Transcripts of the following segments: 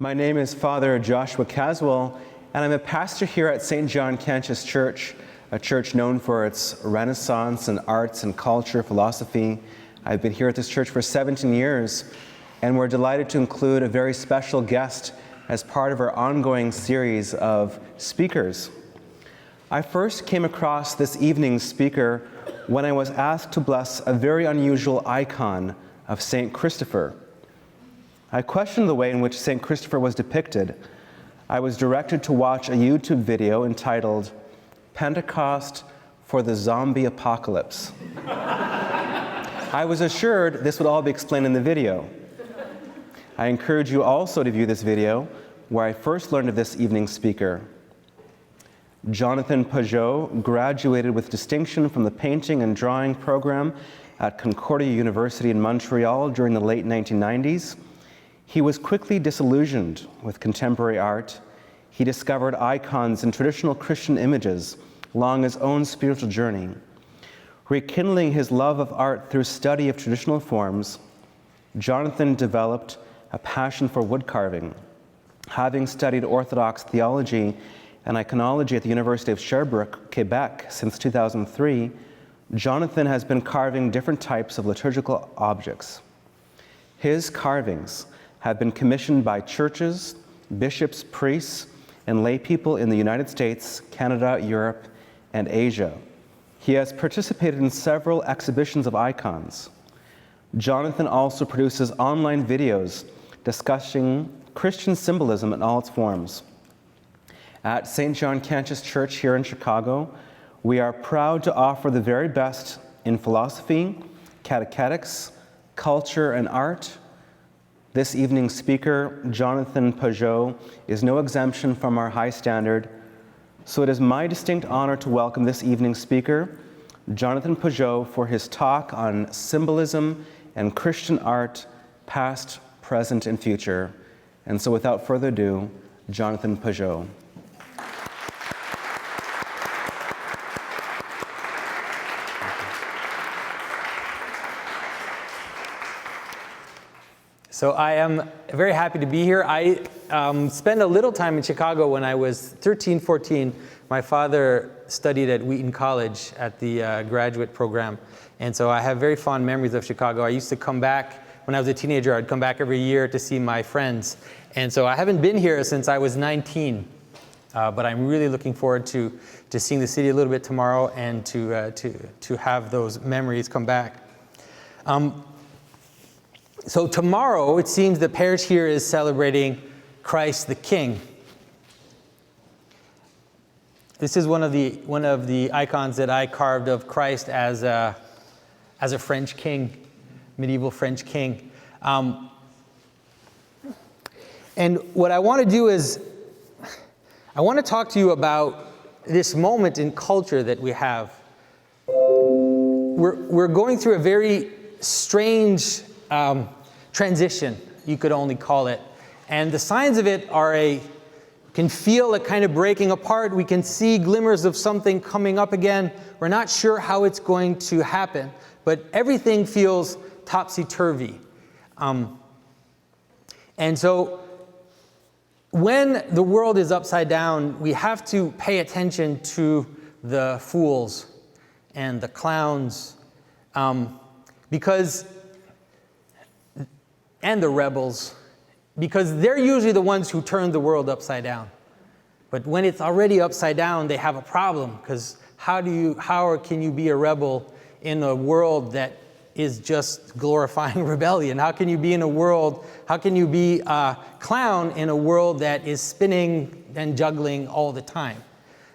My name is Father Joshua Caswell, and I'm a pastor here at St. John Cantius Church, a church known for its Renaissance and arts and culture, philosophy. I've been here at this church for 17 years, and we're delighted to include a very special guest as part of our ongoing series of speakers. I first came across this evening's speaker when I was asked to bless a very unusual icon of St. Christopher. I questioned the way in which St. Christopher was depicted. I was directed to watch a YouTube video entitled Pentecost for the Zombie Apocalypse. I was assured this would all be explained in the video. I encourage you also to view this video, where I first learned of this evening's speaker. Jonathan Pageau graduated with distinction from the painting and drawing program at Concordia University in Montreal during the late 1990s. He was quickly disillusioned with contemporary art. He discovered icons in traditional Christian images along his own spiritual journey. Rekindling his love of art through study of traditional forms, Jonathan developed a passion for wood carving. Having studied Orthodox theology and iconology at the University of Sherbrooke, Quebec since 2003, Jonathan has been carving different types of liturgical objects. His carvings have been commissioned by churches, bishops, priests, and lay people in the United States, Canada, Europe, and Asia. He has participated in several exhibitions of icons. Jonathan also produces online videos discussing Christian symbolism in all its forms. At St. John Cantius Church here in Chicago, we are proud to offer the very best in philosophy, catechetics, culture, and art. This evening's speaker, Jonathan Pageau, is no exemption from our high standard. So it is my distinct honor to welcome this evening's speaker, Jonathan Pageau, for his talk on symbolism and Christian art, past, present, and future. And so without further ado, Jonathan Pageau. So I am very happy to be here. I spent a little time in Chicago when I was 13, 14. My father studied at Wheaton College at the graduate program. And so I have very fond memories of Chicago. I used to come back when I was a teenager. I'd come back every year to see my friends. And so I haven't been here since I was 19. But I'm really looking forward to seeing the city a little bit tomorrow and to have those memories come back. So tomorrow, it seems the parish here is celebrating Christ the King. This is one of the icons that I carved of Christ as a French king, medieval French king. And what I want to do is, I want to talk to you about this moment in culture that we have. We're going through a very strange transition, you could only call it. And the signs of it can feel a kind of breaking apart. We can see glimmers of something coming up again. We're not sure how it's going to happen, but everything feels topsy-turvy. And so when the world is upside down, we have to pay attention to the fools and the clowns, and the rebels, because they're usually the ones who turn the world upside down. But when it's already upside down, they have a problem, because how can you be a rebel in a world that is just glorifying rebellion? How can you be a clown in a world that is spinning and juggling all the time?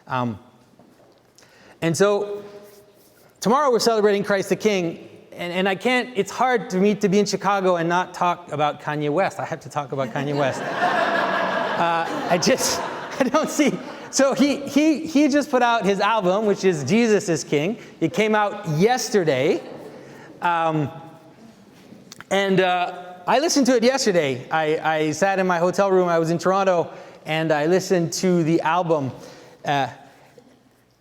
And so tomorrow we're celebrating Christ the King. And I can't, it's hard for me to be in Chicago and not talk about Kanye West. I have to talk about Kanye West. I don't see. So he just put out his album, which is Jesus is King. It came out yesterday. And I listened to it yesterday. I sat in my hotel room. I was in Toronto, and I listened to the album.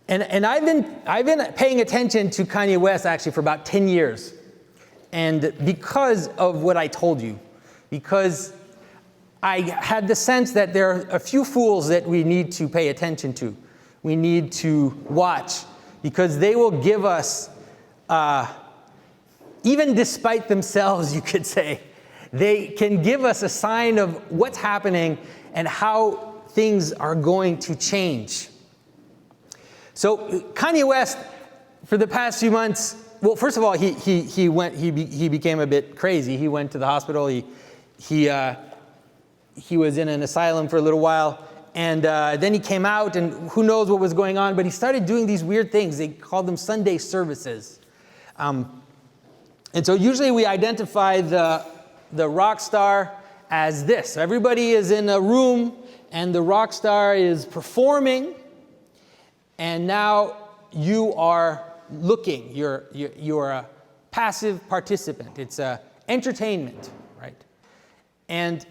And I've been paying attention to Kanye West actually for about 10 years. And because of what I told you, because I had the sense that there are a few fools that we need to pay attention to. We need to watch, because they will give us, even despite themselves, you could say, they can give us a sign of what's happening and how things are going to change. So Kanye West, for the past few months, well, first of all, he became a bit crazy. He went to the hospital. He was in an asylum for a little while, and then he came out, and who knows what was going on, but he started doing these weird things. They called them Sunday services. And so usually we identify the rock star as this. So everybody is in a room, and the rock star is performing, and now you are looking. You're a passive participant. It's entertainment, right? And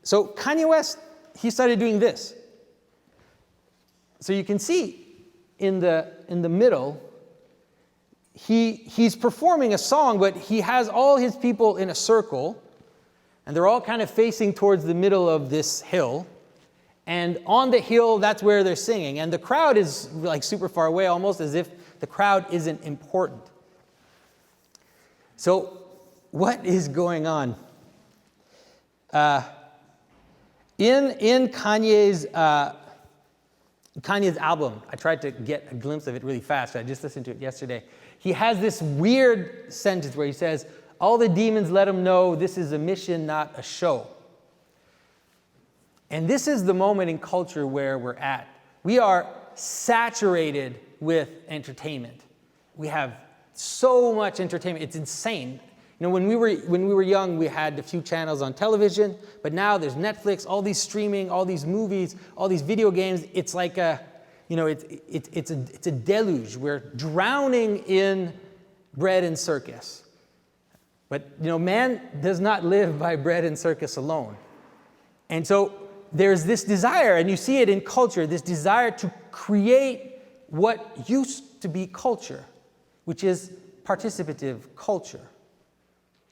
so Kanye West, he started doing this. So you can see in the middle, he's performing a song, but he has all his people in a circle, and they're all kind of facing towards the middle of this hill. And on the hill, that's where they're singing. And the crowd is like super far away, almost as if the crowd isn't important. So what is going on? In Kanye's album, I tried to get a glimpse of it really fast. I just listened to it yesterday. He has this weird sentence where he says, "All the demons let him know this is a mission, not a show." And this is the moment in culture where we're at. We are saturated with entertainment. We have so much entertainment. It's insane. You know, when we were young, we had a few channels on television, but now there's Netflix, all these streaming, all these movies, all these video games. It's like it's a deluge. We're drowning in bread and circus. But you know, man does not live by bread and circus alone. And so there's this desire, and you see it in culture, this desire to create what used to be culture, which is participative culture.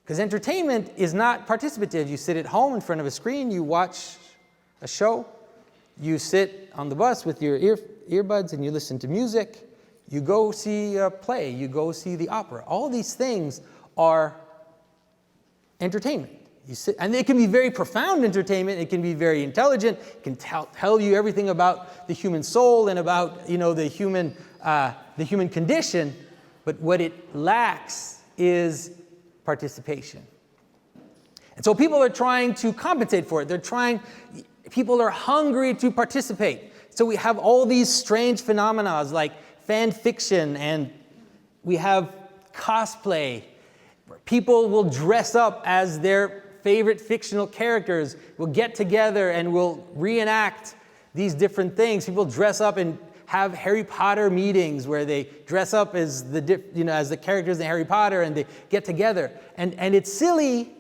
Because entertainment is not participative. You sit at home in front of a screen, you watch a show, you sit on the bus with your earbuds and you listen to music, you go see a play, you go see the opera. All these things are entertainment. You sit, and it can be very profound entertainment. It can be very intelligent. It can tell you everything about the human soul and about the human condition. But what it lacks is participation. And so people are trying to compensate for it. People are hungry to participate. So we have all these strange phenomena like fan fiction, and we have cosplay, where people will dress up as their favorite fictional characters, will get together and will reenact these different things. People dress up and have Harry Potter meetings where they dress up as as the characters in Harry Potter, and they get together. And it's silly,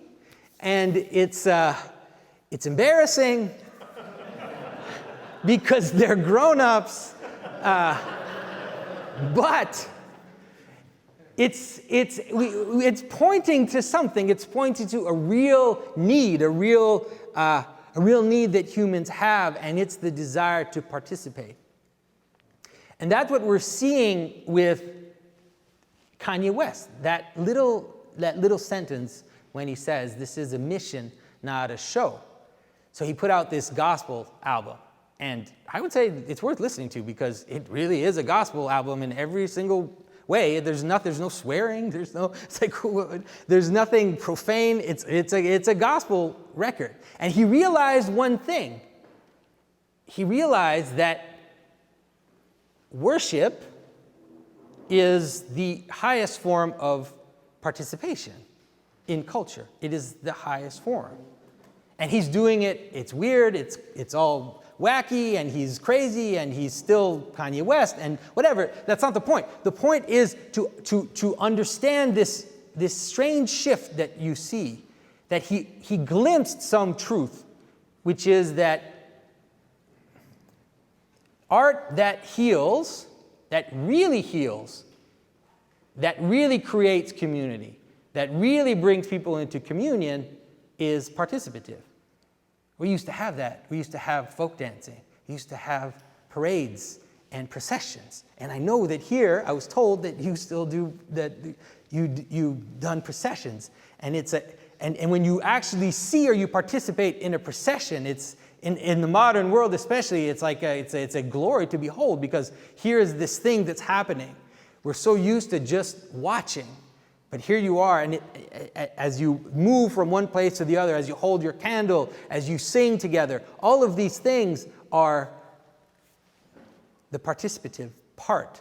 and it's embarrassing because they're grown-ups, but it's pointing to something. It's pointing to a real need, a real need that humans have, and it's the desire to participate. And that's what we're seeing with Kanye West. That little sentence when he says, "This is a mission, not a show." So he put out this gospel album, and I would say it's worth listening to because it really is a gospel album in every single way. There's no swearing. There's nothing profane. It's a gospel record. And he realized one thing. He realized that worship is the highest form of participation in culture. It is the highest form. And he's doing it. It's weird. It's all wacky, and he's crazy, and he's still Kanye West, and whatever. That's not the point. The point is to understand this strange shift that you see, that he glimpsed some truth, which is that art that heals, that really creates community, that really brings people into communion, is participative. We used to have that. We used to have folk dancing. We used to have parades and processions. And I know that here, I was told that you still do that. You've done processions, and and when you actually see or you participate in a procession, it's in the modern world especially, it's like it's a glory to behold, because here is this thing that's happening. We're so used to just watching, but here you are, and as you move from one place to the other, as you hold your candle, as you sing together, all of these things are the participative part.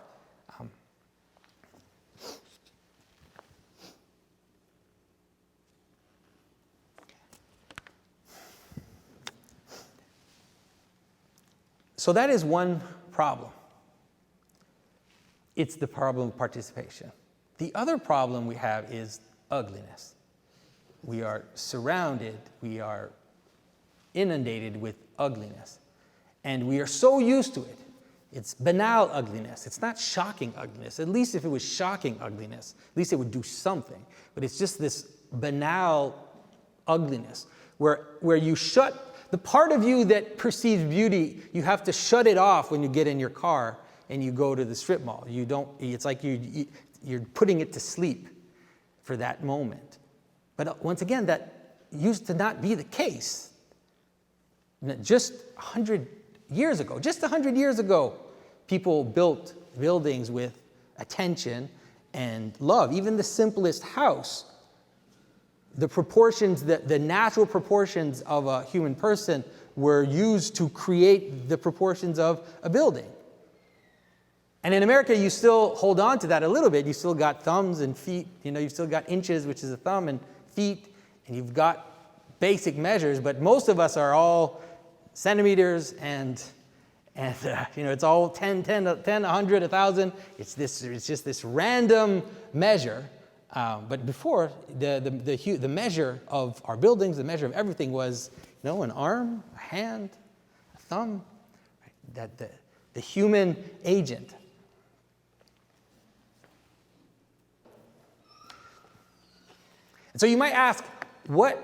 So that is one problem. It's the problem of participation. The other problem we have is ugliness. We are surrounded, we are inundated with ugliness. And we are so used to it. It's banal ugliness. It's not shocking ugliness. At least if it was shocking ugliness, at least it would do something. But it's just this banal ugliness where you shut the part of you that perceives beauty, you have to shut it off when you get in your car and you go to the strip mall. You don't. It's like you're putting it to sleep for that moment. But once again, that used to not be the case. Just 100 years ago, people built buildings with attention and love. Even the simplest house, the proportions, the natural proportions of a human person were used to create the proportions of a building. And in America, you still hold on to that a little bit. You still got thumbs and feet. You've still got inches, which is a thumb, and feet, and you've got basic measures. But most of us are all centimeters, and it's all 10, 100, 1,000. It's just this random measure. But before, the measure of our buildings, the measure of everything was, an arm, a hand, a thumb, right? That the human agent. And so you might ask, what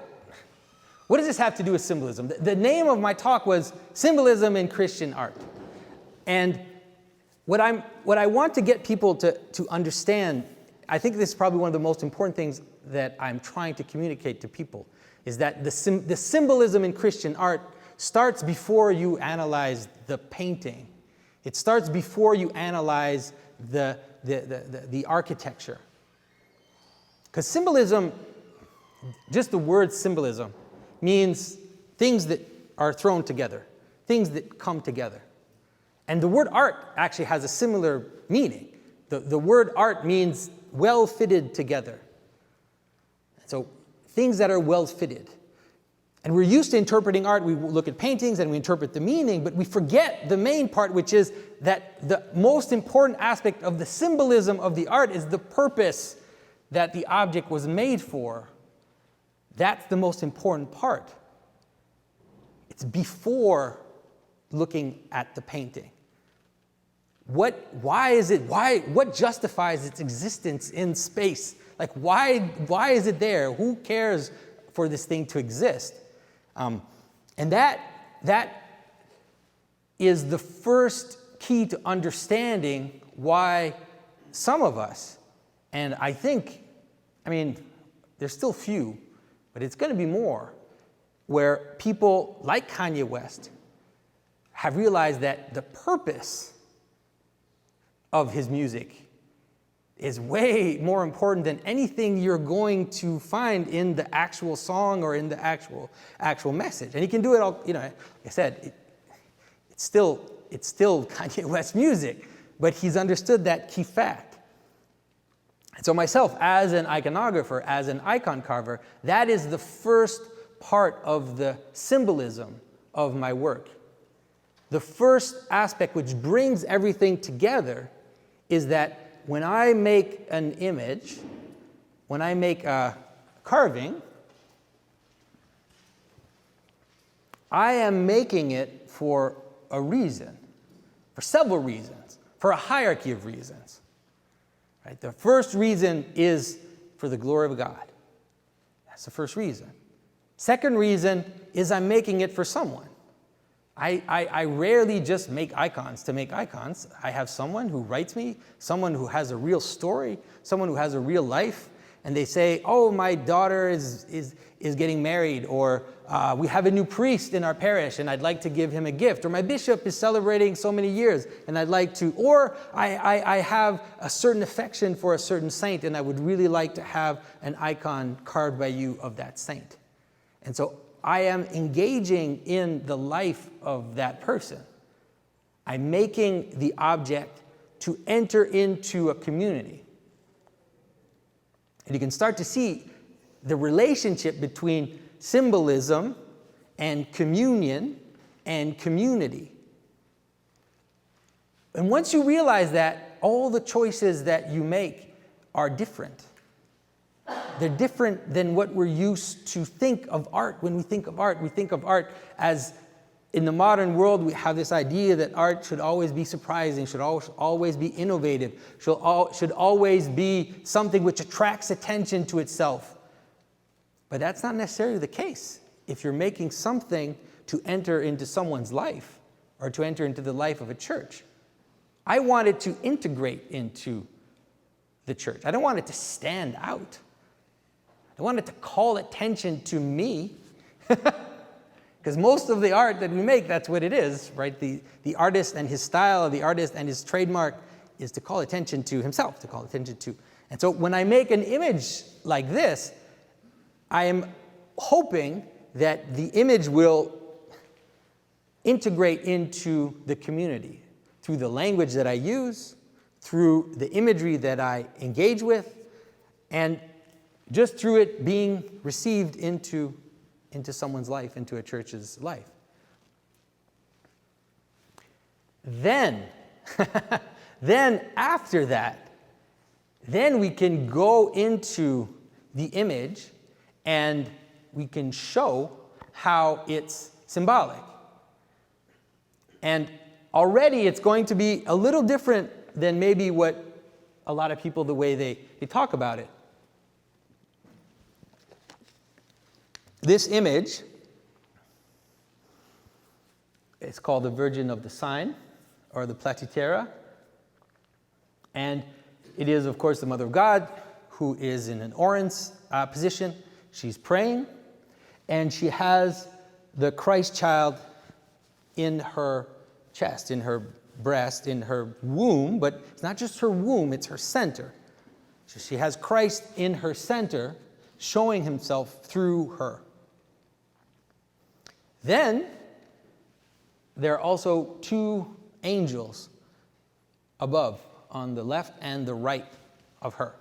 does this have to do with symbolism? The name of my talk was Symbolism in Christian Art. And what I want to get people to understand, I think this is probably one of the most important things that I'm trying to communicate to people, is that the symbolism in Christian art starts before you analyze the painting. It starts before you analyze the architecture. Because symbolism, just the word symbolism, means things that are thrown together, things that come together. And the word art actually has a similar meaning. The word art means well fitted together. So things that are well fitted. And we're used to interpreting art. We look at paintings and we interpret the meaning, but we forget the main part, which is that the most important aspect of the symbolism of the art is the purpose that the object was made for. That's the most important part. It's before looking at the painting. What justifies its existence in space? Like, why is it there? Who cares for this thing to exist? And that is the first key to understanding why some of us, and there's still few, but it's going to be more, where people like Kanye West have realized that the purpose of his music is way more important than anything you're going to find in the actual song or in the actual message. And he can do it all, like I said, it's still Kanye West music, but he's understood that key fact. And so myself, as an iconographer, as an icon carver, that is the first part of the symbolism of my work. The first aspect which brings everything together is that when I make an image, when I make a carving, I am making it for a reason, for several reasons, for a hierarchy of reasons. Right? The first reason is for the glory of God. That's the first reason. Second reason is I'm making it for someone. I rarely just make icons to make icons. I have someone who writes me, someone who has a real story, someone who has a real life, and they say, oh, my daughter is getting married, or we have a new priest in our parish and I'd like to give him a gift, or my bishop is celebrating so many years and I'd like to, or I have a certain affection for a certain saint and I would really like to have an icon carved by you of that saint. And so I am engaging in the life of that person. I'm making the object to enter into a community. And you can start to see the relationship between symbolism and communion and community. And once you realize that, all the choices that you make are different. They're different than what we're used to think of art. When we think of art as, in the modern world, we have this idea that art should always be surprising, should always be innovative, should always be something which attracts attention to itself. But that's not necessarily the case if you're making something to enter into someone's life or to enter into the life of a church. I want it to integrate into the church. I don't want it to stand out. I want it to call attention to me. Because most of the art that we make, that's what it is, right? The artist and his style, the artist and his trademark is to call attention to himself, to call attention to. And so when I make an image like this, I am hoping that the image will integrate into the community through the language that I use, through the imagery that I engage with, and just through it being received into someone's life, into a church's life. Then after that, then we can go into the image and we can show how it's symbolic. And already it's going to be a little different than maybe what a lot of people, the way they talk about it. This image is called the Virgin of the Sign, or the Platytera. And it is, of course, the Mother of God, who is in an Orans position. She's praying, and she has the Christ child in her chest, in her breast, in her womb, but it's not just her womb, it's her center. So she has Christ in her center, showing himself through her. Then, there are also two angels above, on the left and the right of her.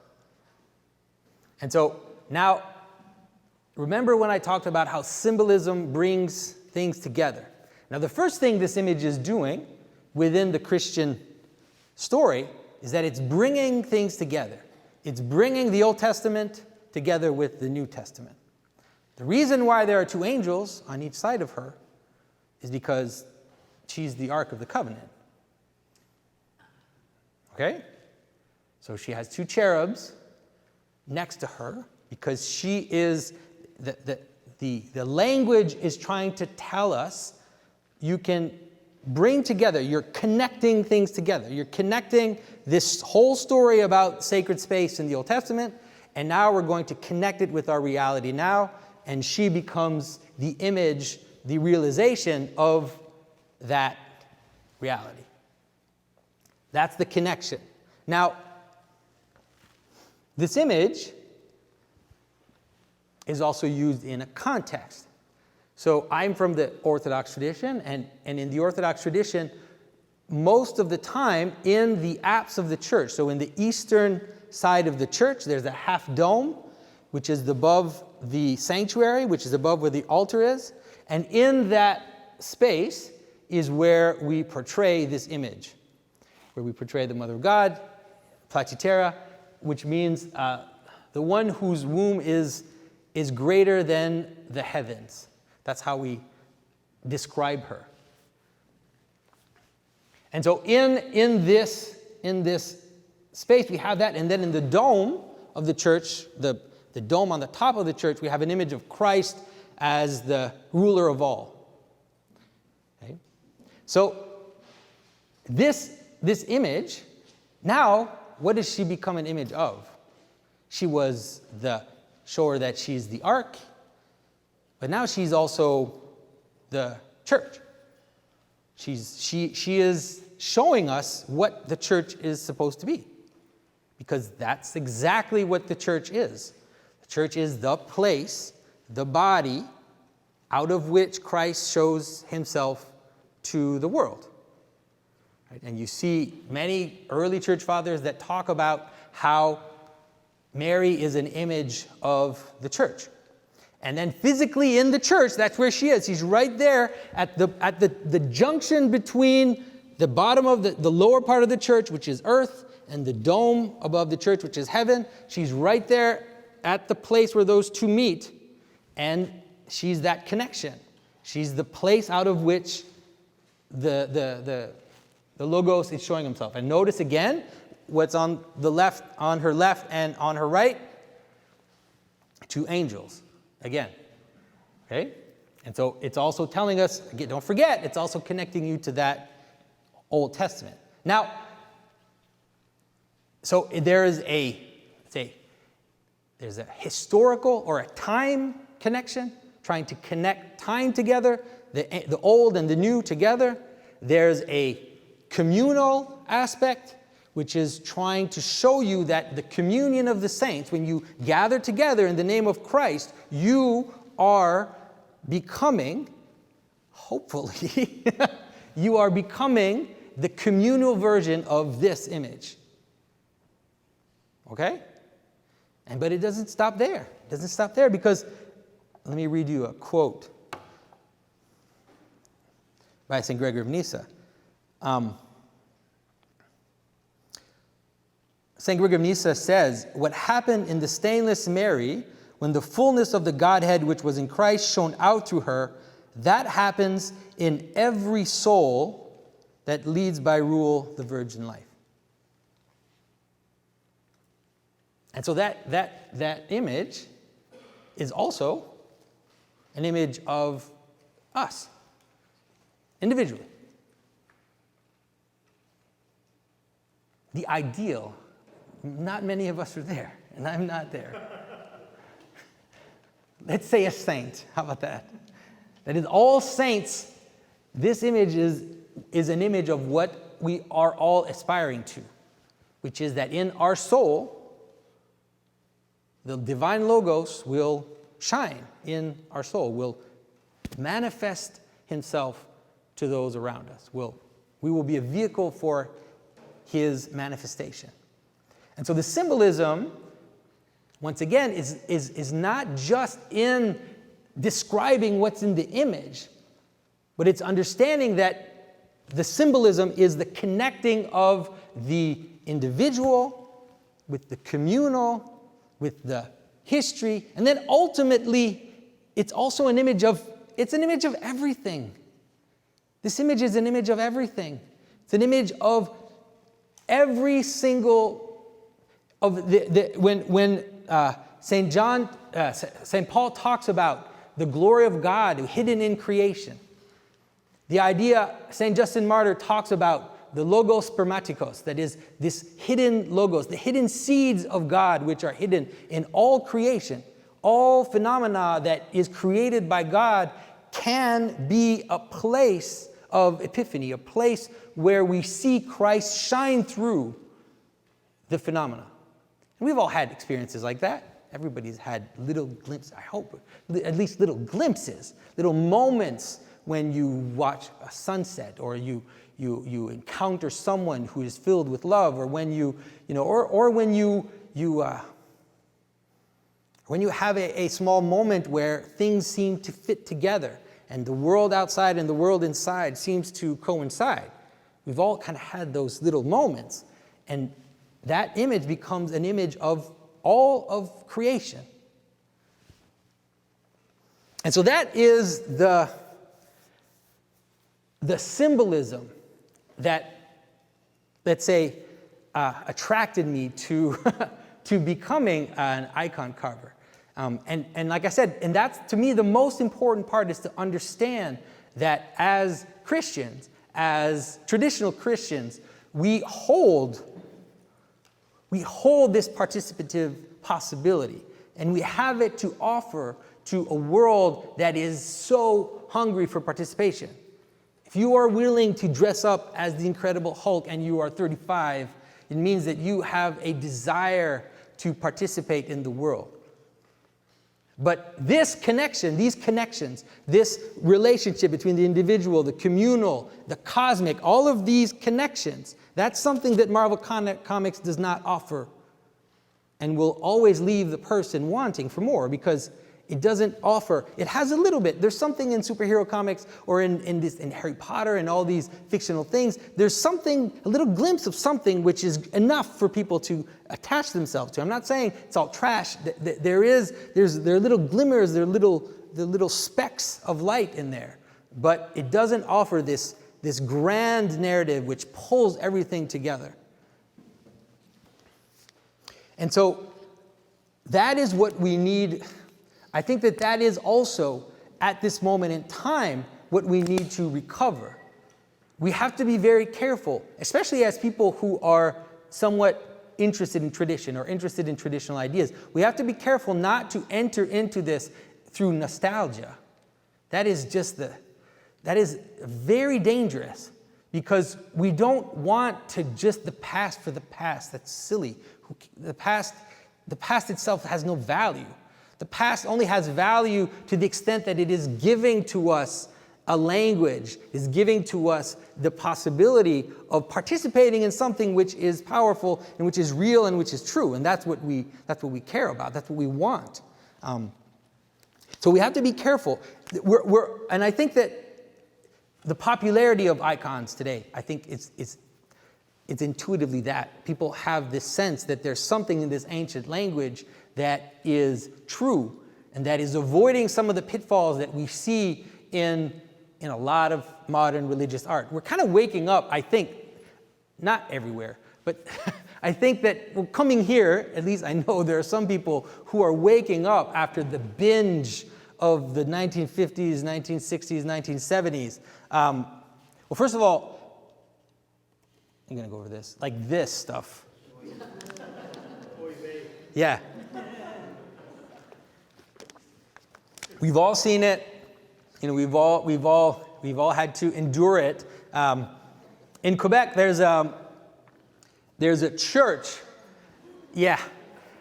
And so, now, remember when I talked about how symbolism brings things together. Now, the first thing this image is doing within the Christian story is that it's bringing things together. It's bringing the Old Testament together with the New Testament. The reason why there are two angels on each side of her is because she's the Ark of the Covenant. Okay? So she has two cherubs next to her because she is, the language is trying to tell us you can bring together, you're connecting things together. You're connecting this whole story about sacred space in the Old Testament, and now we're going to connect it with our reality now, and she becomes the image, the realization of that reality. That's the connection. Now, this image is also used in a context. So I'm from the Orthodox tradition, and in the Orthodox tradition, most of the time in the apse of the church, so in the eastern side of the church, there's a half dome, which is above the sanctuary, which is above where the altar is. And in that space is where we portray this image, where we portray the Mother of God, Platytera, which means the one whose womb is greater than the heavens. That's how we describe her. And so in this space, we have that. And then in the dome of the church, the dome on the top of the church, we have an image of Christ as the ruler of all. Okay? So this image, now, what does she become an image of? She was show her that she's the ark, but now she's also the church. She is showing us what the church is supposed to be, because that's exactly what the church is. The church is the place, the body, out of which Christ shows himself to the world. Right? And you see many early church fathers that talk about how Mary is an image of the church. And then physically in the church, that's where she is. She's right there at the junction between the bottom of the lower part of the church, which is earth, and the dome above the church, which is heaven. She's right there at the place where those two meet, and she's that connection. She's the place out of which the Logos is showing himself. And notice again what's on the left, on her left and on her right, two angels. Again, okay? And so it's also telling us, again, don't forget, it's also connecting you to that Old Testament. Now, so there's a historical or a time connection, trying to connect time together, the old and the new together. There's a communal aspect, which is trying to show you that the communion of the saints, when you gather together in the name of Christ, you are becoming, hopefully, you are becoming the communal version of this image. Okay? But it doesn't stop there. It doesn't stop there, because let me read you a quote by St. Gregory of Nyssa. St. Gregory of Nyssa says, what happened in the stainless Mary, when the fullness of the Godhead which was in Christ shone out through her, that happens in every soul that leads by rule the virgin life. And so that image is also an image of us, individually. The ideal, not many of us are there, and I'm not there. Let's say a saint. How about that? That is, all saints, this image is an image of what we are all aspiring to, which is that in our soul, the divine Logos will shine in our soul, will manifest himself to those around us. We will be a vehicle for his manifestation. And so the symbolism, once again, is not just in describing what's in the image, but it's understanding that the symbolism is the connecting of the individual with the communal, with the history, and then ultimately, it's also an image of everything. This image is an image of everything. It's an image of every single of when St. Paul talks about the glory of God hidden in creation. The idea, St. Justin Martyr talks about the logos spermaticos, that is, this hidden logos, the hidden seeds of God which are hidden in all creation. All phenomena that is created by God can be a place of epiphany, a place where we see Christ shine through the phenomena. And we've all had experiences like that. Everybody's had little glimpses, I hope, at least little glimpses, little moments when you watch a sunset, or you encounter someone who is filled with love, or when when you have a small moment where things seem to fit together, and the world outside and the world inside seems to coincide. We've all kind of had those little moments, and that image becomes an image of all of creation. And so that is the symbolism that, let's say, attracted me to becoming an icon carver. And like I said, and that's, to me, the most important part is to understand that as Christians, as traditional Christians, we hold this participative possibility, and we have it to offer to a world that is so hungry for participation. If you are willing to dress up as the Incredible Hulk and you are 35, it means that you have a desire to participate in the world. But this connection, these connections, this relationship between the individual, the communal, the cosmic, all of these connections, that's something that Marvel Comics does not offer, and will always leave the person wanting for more, because it doesn't offer. It has a little bit. There's something in superhero comics or in Harry Potter and all these fictional things. There's something, a little glimpse of something which is enough for people to attach themselves to. I'm not saying it's all trash. There are little glimmers, there are little specks of light in there, but it doesn't offer this grand narrative which pulls everything together. And so that is what we need. I think that is also, at this moment in time, what we need to recover. We have to be very careful, especially as people who are somewhat interested in tradition or interested in traditional ideas. We have to be careful not to enter into this through nostalgia. That is very dangerous, because we don't want to just the past for the past. That's silly. The past itself has no value. The past only has value to the extent that it is giving to us a language, is giving to us the possibility of participating in something which is powerful and which is real and which is true. And that's what we care about. That's what we want. So we have to be careful. And I think that the popularity of icons today, I think it's intuitively that. People have this sense that there's something in this ancient language that is true and that is avoiding some of the pitfalls that we see in a lot of modern religious art. We're kind of waking up, I think, not everywhere, but I think that we're coming here, at least I know there are some people who are waking up after the binge of the 1950s, 1960s, 1970s. Well, first of all, I'm going to go over this, like this stuff. Yeah. We've all seen it. You know, we've all had to endure it. In Quebec, there's a church. Yeah.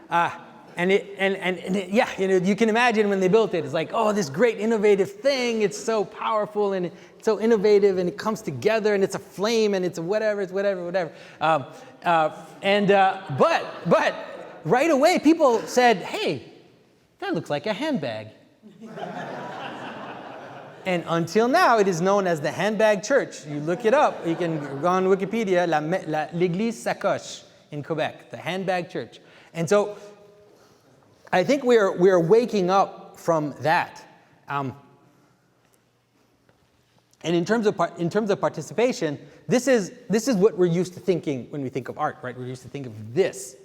And yeah, you know, you can imagine when they built it, it's like, oh, this great innovative thing. It's so powerful and it's so innovative, and it comes together, and it's a flame, and it's whatever. But right away, people said, hey, that looks like a handbag. And until now, it is known as the Handbag Church. You look it up. You can go on Wikipedia, l'Église Sacoche in Quebec, the Handbag Church. And so I think we are waking up from that. And in terms of participation, this is what we're used to thinking when we think of art, right? We're used to think of these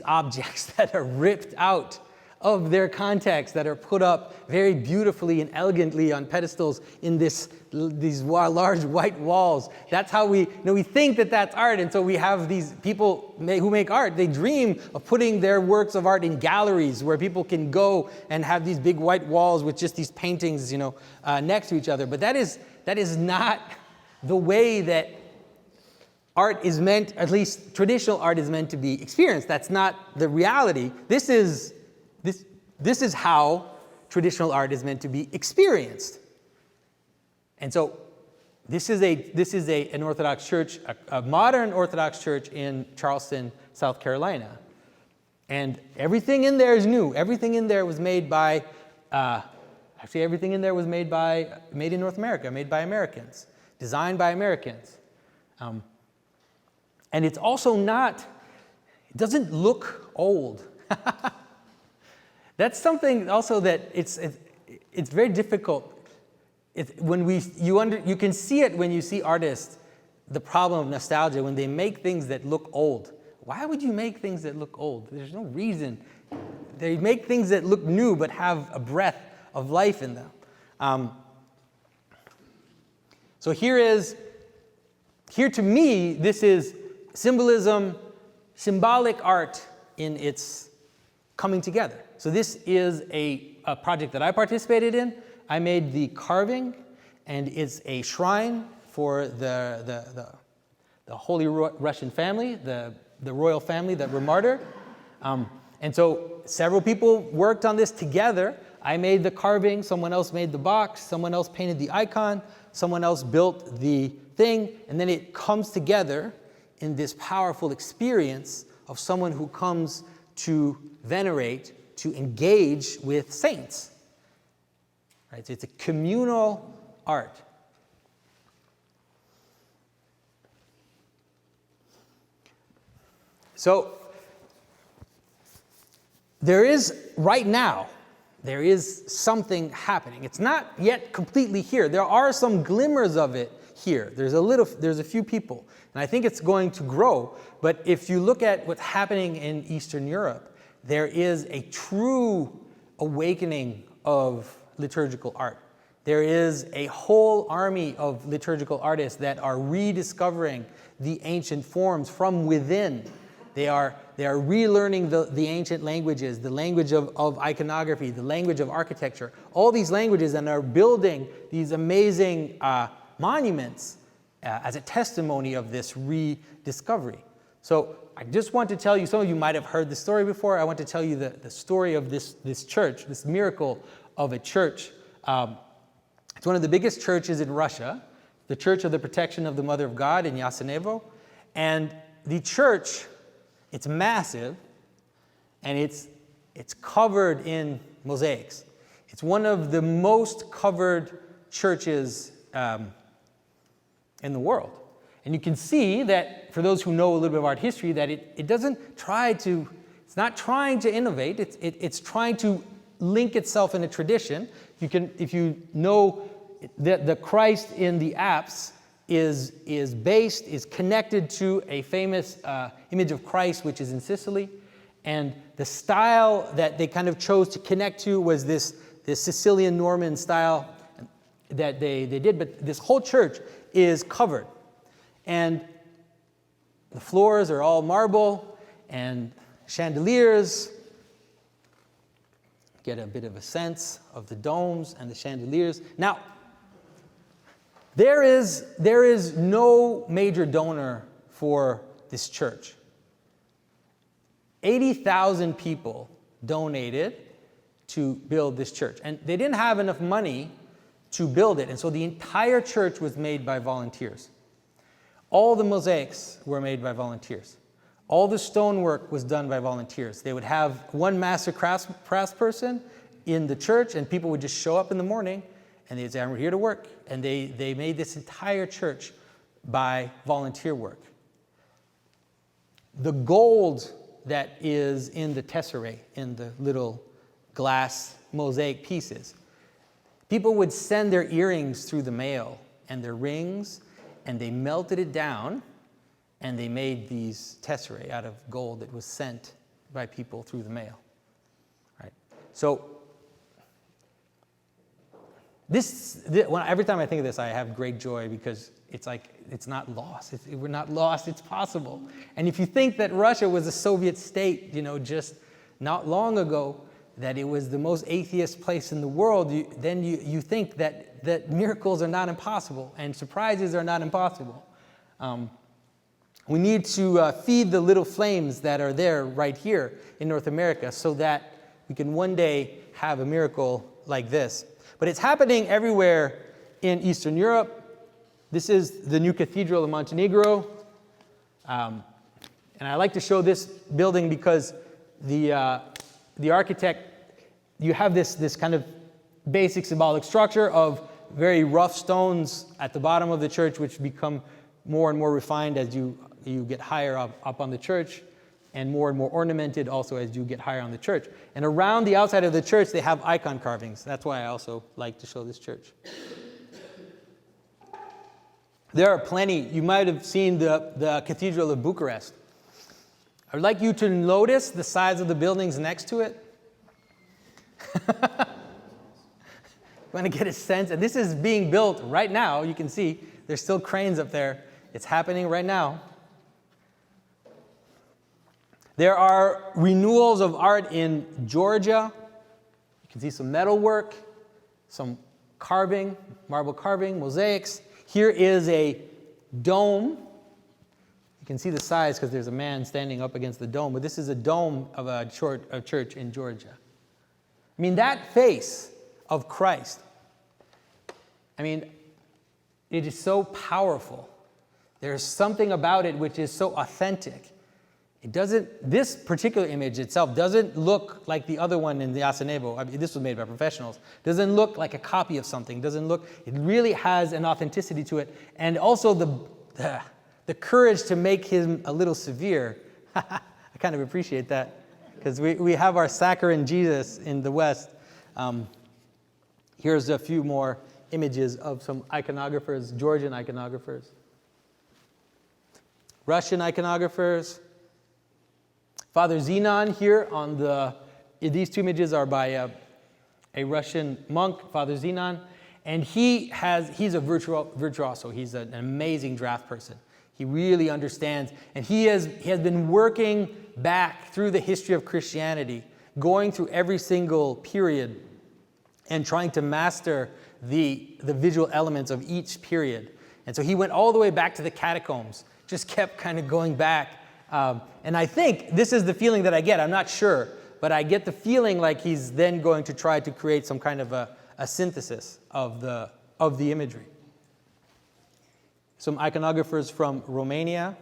objects that are ripped out of their context, that are put up very beautifully and elegantly on pedestals in these large white walls. That's how we think that that's art. And so we have these people who make art. They dream of putting their works of art in galleries where people can go and have these big white walls with just these paintings, next to each other. But that is not the way that art is meant, at least traditional art is meant to be experienced. That's not the reality. This is how traditional art is meant to be experienced. And so this is an Orthodox church, a modern Orthodox church in Charleston, South Carolina. And everything in there is new. Everything in there was made by, made in North America, made by Americans, designed by Americans. And it's also it doesn't look old. That's something also that it's very difficult. You can see it when you see artists, the problem of nostalgia, when they make things that look old. Why would you make things that look old? There's no reason. They make things that look new but have a breath of life in them. So here to me, this is symbolism, symbolic art in its coming together. So this is a project that I participated in. I made the carving, and it's a shrine for the Holy Russian family, the royal family that were martyred. And so several people worked on this together. I made the carving, someone else made the box, someone else painted the icon, someone else built the thing, and then it comes together in this powerful experience of someone who comes to venerate, to engage with saints. Right? So it's a communal art. So there is something happening. It's not yet completely here. There are some glimmers of it here. There's a few people, and I think it's going to grow. But if you look at what's happening in Eastern Europe, there is a true awakening of liturgical art. There is a whole army of liturgical artists that are rediscovering the ancient forms from within. They are relearning the ancient languages, the language of iconography, the language of architecture, all these languages, and are building these amazing monuments as a testimony of this rediscovery. So I just want to tell you, some of you might have heard this story before. I want to tell you the story of this church, this miracle of a church. It's one of the biggest churches in Russia, the Church of the Protection of the Mother of God in Yasenevo. And the church, it's massive, and it's covered in mosaics. It's one of the most covered churches in the world. And you can see that, for those who know a little bit of art history, that it doesn't try to, it's not trying to innovate, it's trying to link itself in a tradition. You can, if you know that the Christ in the apse is connected to a famous image of Christ, which is in Sicily. And the style that they kind of chose to connect to was this Sicilian Norman style that they did. But this whole church is covered. And the floors are all marble, and chandeliers. Get a bit of a sense of the domes and the chandeliers. Now, there is no major donor for this church. 80,000 people donated to build this church. And they didn't have enough money to build it. And so the entire church was made by volunteers. All the mosaics were made by volunteers. All the stonework was done by volunteers. They would have one master craftsperson in the church, and people would just show up in the morning, and they'd say, "I'm here to work." And they made this entire church by volunteer work. The gold that is in the tesserae, in the little glass mosaic pieces, people would send their earrings through the mail and their rings, and they melted it down, and they made these tesserae out of gold that was sent by people through the mail. Right? So every time I think of this, I have great joy, because it's like, it's not lost. We're not lost, it's possible. And if you think that Russia was a Soviet state, just not long ago, that it was the most atheist place in the world, then you think that miracles are not impossible and surprises are not impossible. We need to feed the little flames that are there right here in North America, so that we can one day have a miracle like this. But it's happening everywhere in Eastern Europe. This is the new cathedral of Montenegro. And I like to show this building because the architect, you have this kind of basic symbolic structure of very rough stones at the bottom of the church, which become more and more refined as you get higher up on the church, and more ornamented also as you get higher on the church. And around the outside of the church, they have icon carvings. That's why I also like to show this church. There are plenty. You might have seen the Cathedral of Bucharest. I would like you to notice the size of the buildings next to it. You want to get a sense, and this is being built right now. You can see there's still cranes up there. It's happening right now. There are renewals of art in Georgia. You can see some metalwork, some carving, marble carving, mosaics. Here is a dome. You can see the size because there's a man standing up against the dome, but this is a dome of a church in Georgia. I mean, that face of Christ, I mean, it is so powerful. There's something about it which is so authentic. This particular image itself doesn't look like the other one in the Asenevo. I mean, this was made by professionals. Doesn't look like a copy of something. It really has an authenticity to it. And also the courage to make him a little severe. I kind of appreciate that because we have our saccharine Jesus in the West. Here's a few more images of some iconographers, Georgian iconographers, Russian iconographers. Father Zenon here these two images are by a Russian monk, Father Zenon, and he's a virtuoso. He's an amazing draft person. He really understands, and he has been working back through the history of Christianity, going through every single period and trying to master the visual elements of each period. And so he went all the way back to the catacombs, just kept kind of going back. And I think this is the feeling that I get. I'm not sure, but I get the feeling like he's then going to try to create some kind of a synthesis of the imagery. Some iconographers from Romania.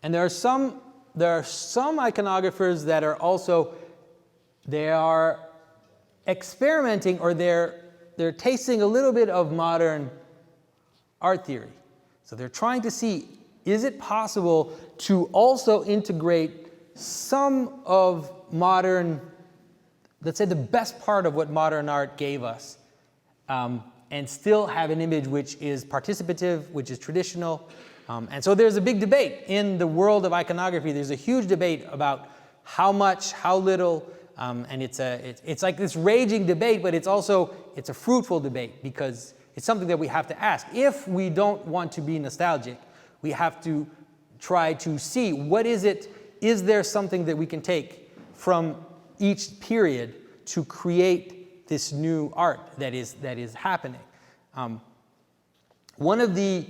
And there are some iconographers that are also, they are experimenting, or they're tasting a little bit of modern art theory. So they're trying to see, is it possible to also integrate some of modern, let's say the best part of what modern art gave us, and still have an image which is participative, which is traditional. And so there's a big debate in the world of iconography. There's a huge debate about how much, how little, and it's like this raging debate, but it's a fruitful debate because it's something that we have to ask. If we don't want to be nostalgic, we have to try to see what is it, is there something that we can take from each period to create this new art that is happening. One of the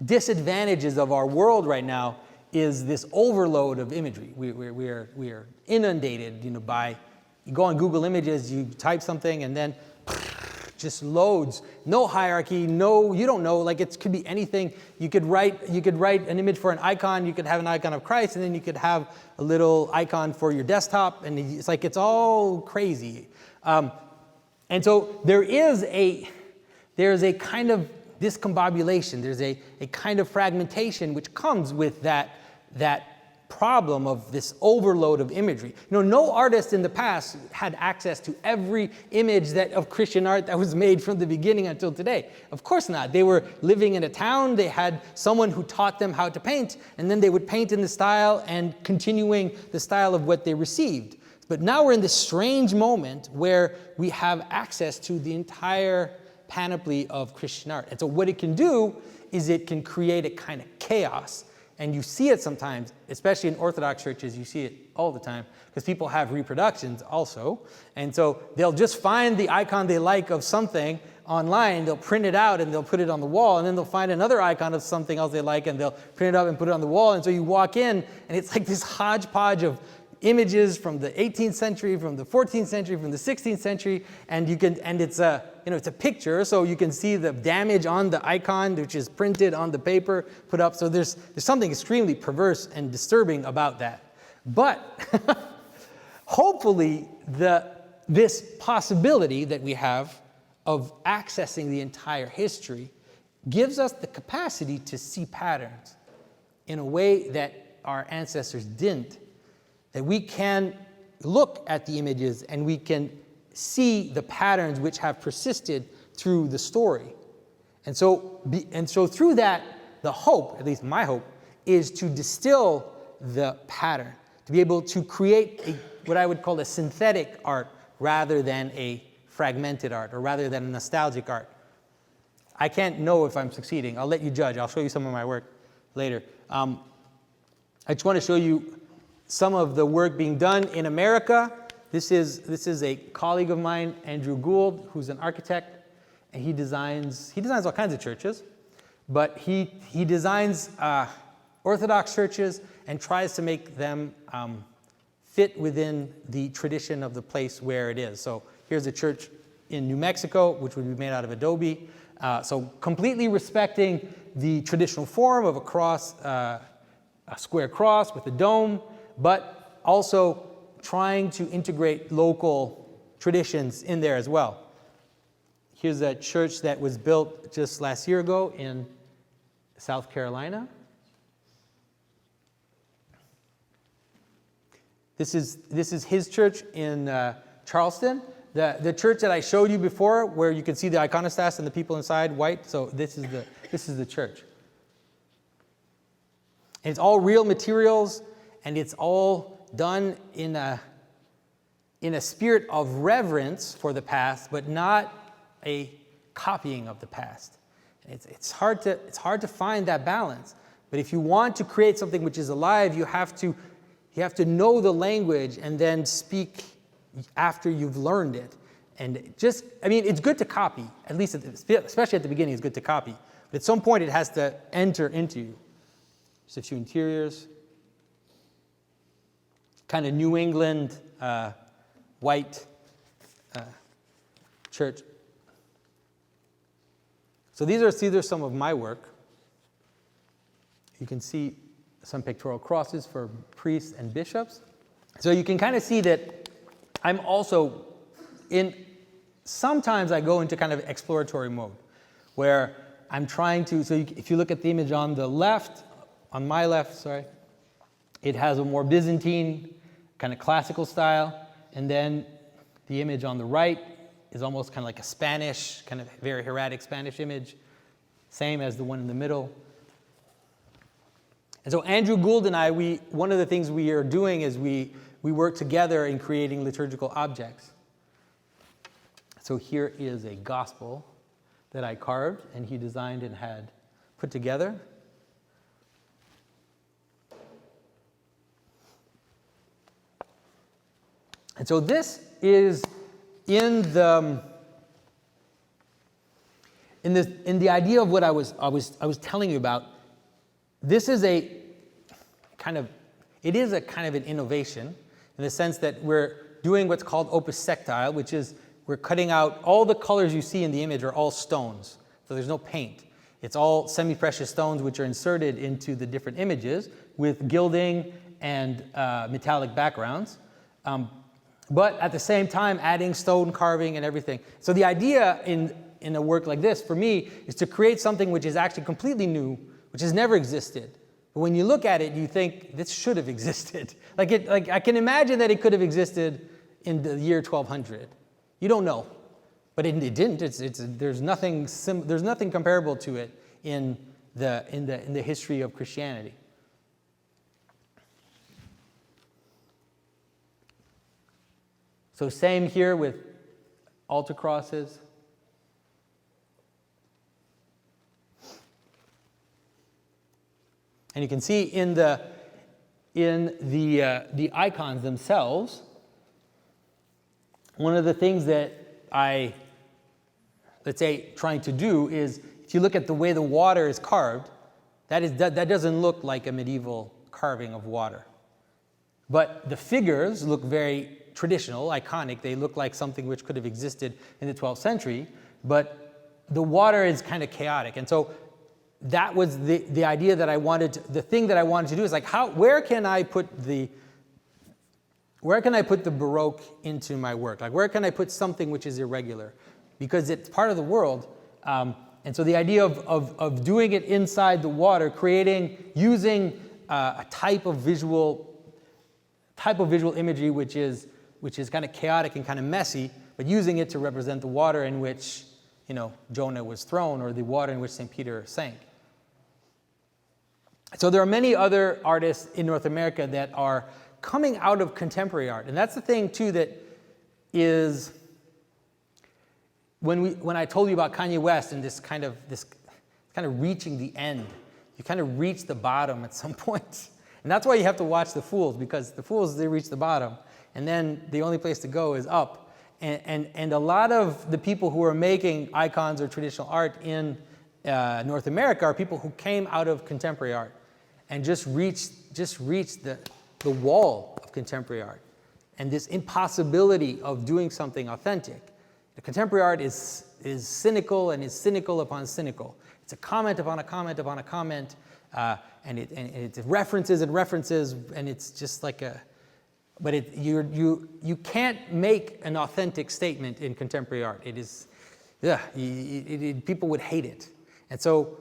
disadvantages of our world right now is this overload of imagery. We are inundated, by, you go on Google Images, you type something, and then just loads. No hierarchy, you don't know, like it could be anything. You could write an image for an icon, you could have an icon of Christ, and then you could have a little icon for your desktop, and it's like it's all crazy. And so there's a kind of discombobulation, there's a kind of fragmentation which comes with that problem of this overload of imagery. No artist in the past had access to every image of Christian art that was made from the beginning until today. Of course not. They were living in a town, they had someone who taught them how to paint, and then they would paint in the style and continuing the style of what they received. But now we're in this strange moment where we have access to the entire panoply of Christian art. And so what it can do is it can create a kind of chaos. And you see it sometimes, especially in Orthodox churches, you see it all the time, because people have reproductions also. And so they'll just find the icon they like of something online, they'll print it out and they'll put it on the wall, and then they'll find another icon of something else they like and they'll print it up and put it on the wall. And so you walk in and it's like this hodgepodge of images from the 18th century, from the 14th century, from the 16th century, and it's a picture, so you can see the damage on the icon, which is printed on the paper, put up. So there's something extremely perverse and disturbing about that. But hopefully, this possibility that we have of accessing the entire history gives us the capacity to see patterns in a way that our ancestors didn't. That we can look at the images and we can see the patterns which have persisted through the story. And so through that, the hope, at least my hope, is to distill the pattern, to be able to create what I would call a synthetic art rather than a fragmented art, or rather than a nostalgic art. I can't know if I'm succeeding. I'll let you judge. I'll show you some of my work later. I just want to show you some of the work being done in America. This is a colleague of mine, Andrew Gould, who's an architect, and he designs all kinds of churches, but he designs Orthodox churches and tries to make them fit within the tradition of the place where it is. So here's a church in New Mexico, which would be made out of adobe. So completely respecting the traditional form of a cross, a square cross with a dome, but also trying to integrate local traditions in there as well. Here's a church that was built just last year ago in South Carolina. This is his church in Charleston. The church that I showed you before, where you could see the iconostast and the people inside white. So this is the church. And it's all real materials, and it's all done in a spirit of reverence for the past, but not a copying of the past. It's hard to find that balance. But if you want to create something which is alive, you have to know the language and then speak after you've learned it. And it's good to copy, at least, especially at the beginning, it's good to copy. But at some point, it has to enter into you. Just a few interiors. Kind of New England white church. So these are some of my work. You can see some pictorial crosses for priests and bishops. So you can kind of see that I'm also sometimes I go into kind of exploratory mode, where I'm trying to, if you look at the image on the left, on my left, it has a more Byzantine, kind of classical style, and then the image on the right is almost kind of like a Spanish, kind of very hieratic Spanish image, same as the one in the middle. And so Andrew Gould and I, one of the things we are doing is we work together in creating liturgical objects. So here is a gospel that I carved and he designed and had put together. And so this is in the idea of what I was telling you about. This is a kind of an innovation in the sense that we're doing what's called opus sectile, which is we're cutting out all the colors you see in the image are all stones. So there's no paint. It's all semi-precious stones which are inserted into the different images with gilding and metallic backgrounds. But at the same time, adding stone carving and everything. So the idea in a work like this, for me, is to create something which is actually completely new, which has never existed. But when you look at it, you think, this should have existed. Like I can imagine that it could have existed in the year 1200. You don't know. But it didn't. There's nothing comparable to it in the history of Christianity. So same here with altar crosses. And you can see in the icons themselves, one of the things that trying to do is, if you look at the way the water is carved, that doesn't look like a medieval carving of water. But the figures look very traditional, iconic. They look like something which could have existed in the 12th century, but the water is kind of chaotic. And so that was the idea that the thing that I wanted to do is like, where can I put the Baroque into my work? Like, where can I put something which is irregular? Because it's part of the world. And so the idea of doing it inside the water, using a type of visual imagery which is kind of chaotic and kind of messy, but using it to represent the water in which, Jonah was thrown, or the water in which St. Peter sank. So there are many other artists in North America that are coming out of contemporary art. And that's the thing, too, that is, when I told you about Kanye West and this kind of reaching the end, you kind of reach the bottom at some point. And that's why you have to watch The Fools, because The Fools, they reach the bottom. And then the only place to go is up. And a lot of the people who are making icons or traditional art in North America are people who came out of contemporary art and just reached the wall of contemporary art and this impossibility of doing something authentic. The contemporary art is cynical and is cynical upon cynical. It's a comment upon a comment upon a comment, and it references and references, and it's just like a. But you can't make an authentic statement in contemporary art. It is, people would hate it. And so,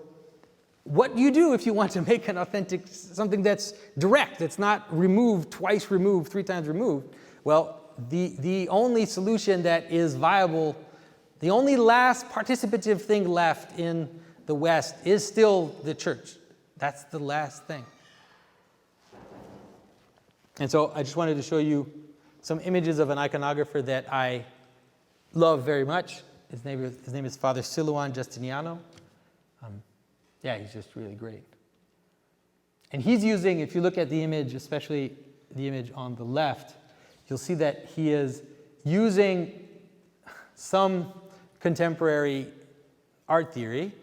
what do you do if you want to make an authentic, something that's direct, that's not removed, twice removed, 3 times removed? Well, the only solution that is viable, the only last participative thing left in the West is still the church. That's the last thing. And so I just wanted to show you some images of an iconographer that I love very much. His name is Father Silouan Justiniano. He's just really great. And he's using, if you look at the image, especially the image on the left, you'll see that he is using some contemporary art theory,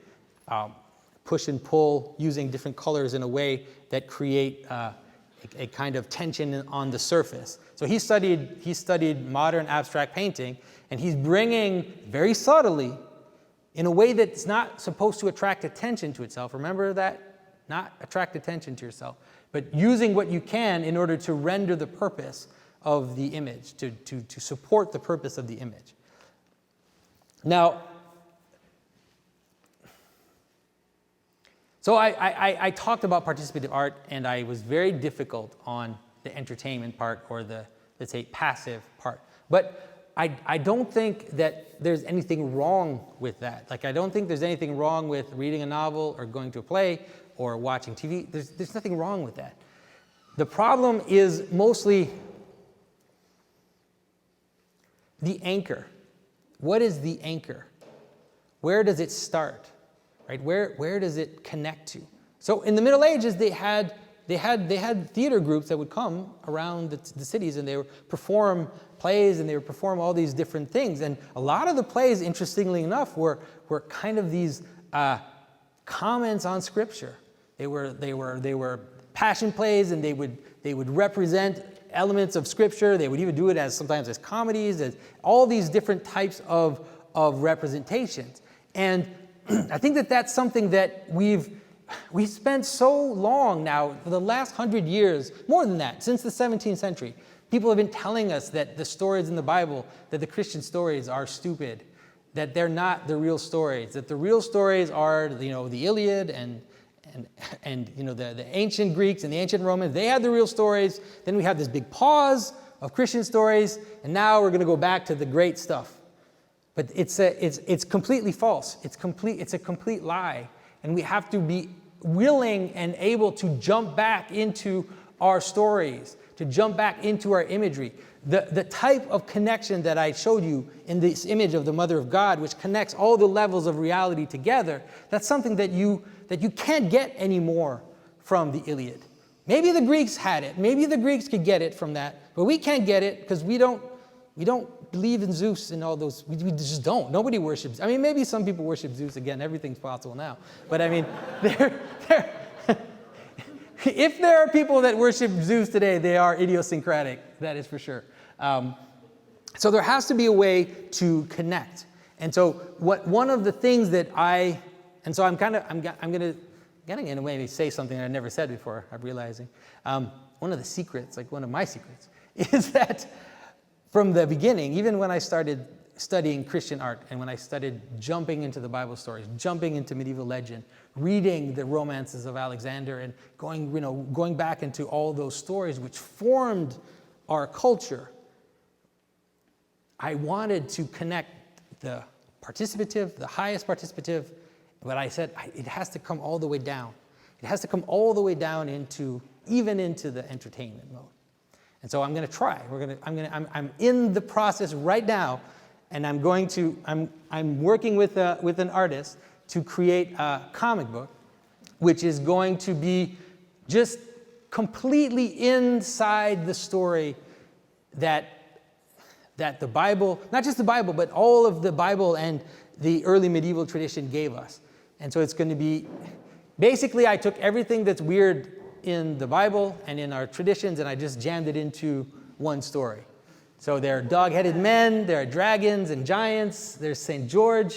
push and pull, using different colors in a way that create a kind of tension on the surface. So he studied modern abstract painting, and he's bringing very subtly, in a way that's not supposed to attract attention to itself. Remember that? Not attract attention to yourself, but using what you can in order to render the purpose of the image, to support the purpose of the image. Now, so I talked about participative art, and I was very difficult on the entertainment part, or the, let's say, passive part. But I don't think that there's anything wrong with that. Like, I don't think there's anything wrong with reading a novel or going to a play or watching TV. There's nothing wrong with that. The problem is mostly the anchor. What is the anchor? Where does it start? Right? Where does it connect to? So in the Middle Ages, they had theater groups that would come around the cities, and they would perform plays, and they would perform all these different things. And a lot of the plays, interestingly enough, were kind of these comments on Scripture. They were passion plays, and they would represent elements of Scripture. They would even do it sometimes as comedies, as all these different types of representations. And I think that's something that we've spent so long now, for the last 100 years, more than that, since the 17th century, people have been telling us that the stories in the Bible, that the Christian stories are stupid, that they're not the real stories, that the real stories are, the Iliad and the ancient Greeks and the ancient Romans. They had the real stories. Then we have this big pause of Christian stories, and now we're going to go back to the great stuff. But it's completely false. It's a complete lie. And we have to be willing and able to jump back into our stories, to jump back into our imagery. The type of connection that I showed you in this image of the Mother of God, which connects all the levels of reality together, that's something that you can't get anymore from the Iliad. Maybe the Greeks had it. Maybe the Greeks could get it from that, but we can't get it because we don't believe in Zeus and all those. We just don't. Nobody worships. I mean, maybe some people worship Zeus. Again, everything's possible now. But I mean, if there are people that worship Zeus today, they are idiosyncratic. That is for sure. So there has to be a way to connect. And so one of the things that I'm going to in a way say something I never said before. I'm realizing one of the secrets, like one of my secrets, is that from the beginning, even when I started studying Christian art, and when I started jumping into the Bible stories, jumping into medieval legend, reading the romances of Alexander, and going back into all those stories which formed our culture, I wanted to connect the participative, the highest participative, but I said it has to come all the way down. It has to come all the way down even into the entertainment mode. And so I'm going to try. I'm in the process right now, and I'm working with an artist to create a comic book, which is going to be just completely inside the story that the Bible, not just the Bible, but all of the Bible and the early medieval tradition gave us. And so it's going to be, basically I took everything that's weird in the Bible and in our traditions, and I just jammed it into one story. So there are dog-headed men, there are dragons and giants, there's St. George.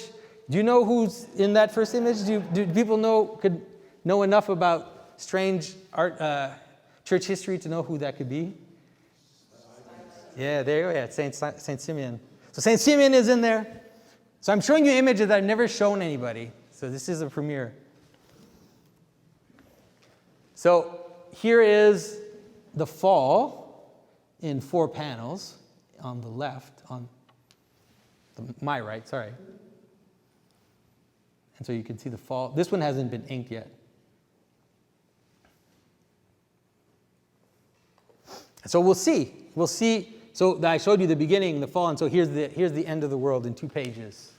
Do you know who's in that first image? Do people could know enough about strange art, church history to know who that could be? Yeah, there you go. Yeah, Saint Simeon. So Saint Simeon is in there. So I'm showing you images that I've never shown anybody. So this is a premiere. So here is the fall in 4 panels on the left, my right, sorry. And so you can see the fall. This one hasn't been inked yet. So we'll see. So I showed you the beginning, the fall, and so here's the end of the world in 2 pages.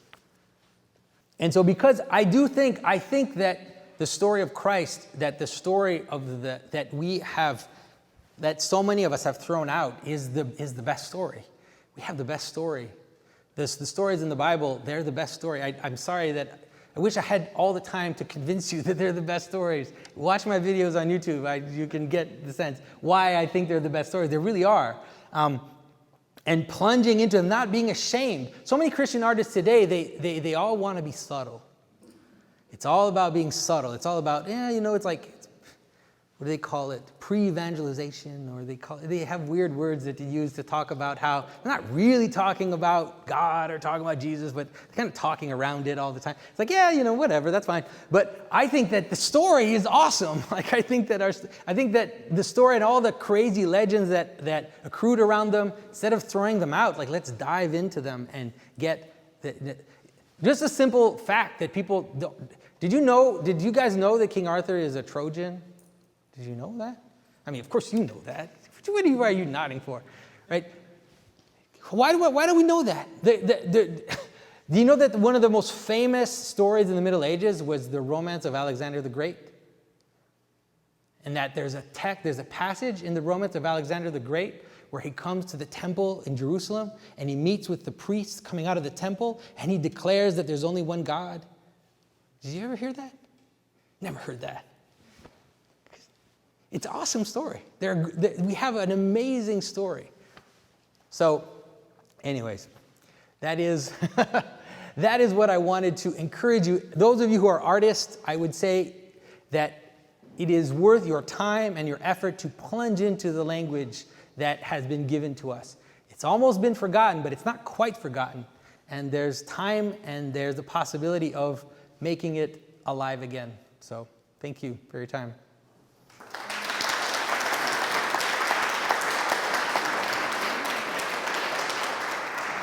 And so because I think that the story of Christ, that the story of that we have, that so many of us have thrown out is the best story. We have the best story. The stories in the Bible, they're the best story. I'm sorry that I wish I had all the time to convince you that they're the best stories. Watch my videos on YouTube. You can get the sense why I think they're the best stories. They really are. And plunging into them, not being ashamed. So many Christian artists today, they all want to be subtle. It's all about being subtle. It's all about, it's like, what do they call it? Pre-evangelization, or they have weird words that they use to talk about how they're not really talking about God or talking about Jesus, but they're kind of talking around it all the time. It's like, whatever, that's fine. But I think that the story is awesome. Like I think that the story and all the crazy legends that accrued around them, instead of throwing them out, like let's dive into them and get just a simple fact that people don't. Did you guys know that King Arthur is a Trojan? Did you know that? I mean, of course you know that. What are you nodding for, right? Why do we know that? Do you know that one of the most famous stories in the Middle Ages was the romance of Alexander the Great? And that there's a passage in the romance of Alexander the Great where he comes to the temple in Jerusalem and he meets with the priests coming out of the temple and he declares that there's only one God. Did you ever hear that? Never heard that. It's an awesome story. We have an amazing story. So, anyways, that is what I wanted to encourage you. Those of you who are artists, I would say that it is worth your time and your effort to plunge into the language that has been given to us. It's almost been forgotten, but it's not quite forgotten. And there's time and there's the possibility of making it alive again. So, thank you for your time.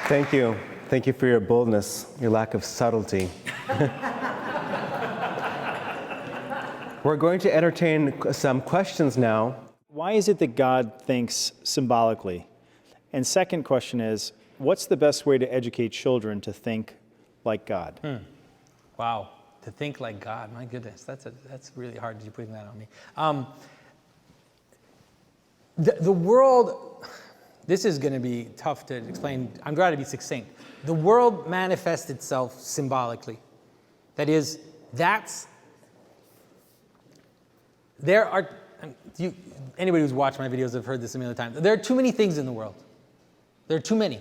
Thank you. Thank you for your boldness, your lack of subtlety. We're going to entertain some questions now. Why is it that God thinks symbolically? And second question is, what's the best way to educate children to think like God? Wow, to think like God, my goodness, that's really hard, you putting that on me. The world, this is going to be tough to explain. I'm trying to be succinct. The world manifests itself symbolically. That is, anybody who's watched my videos have heard this a million times. There are too many things in the world. There are too many.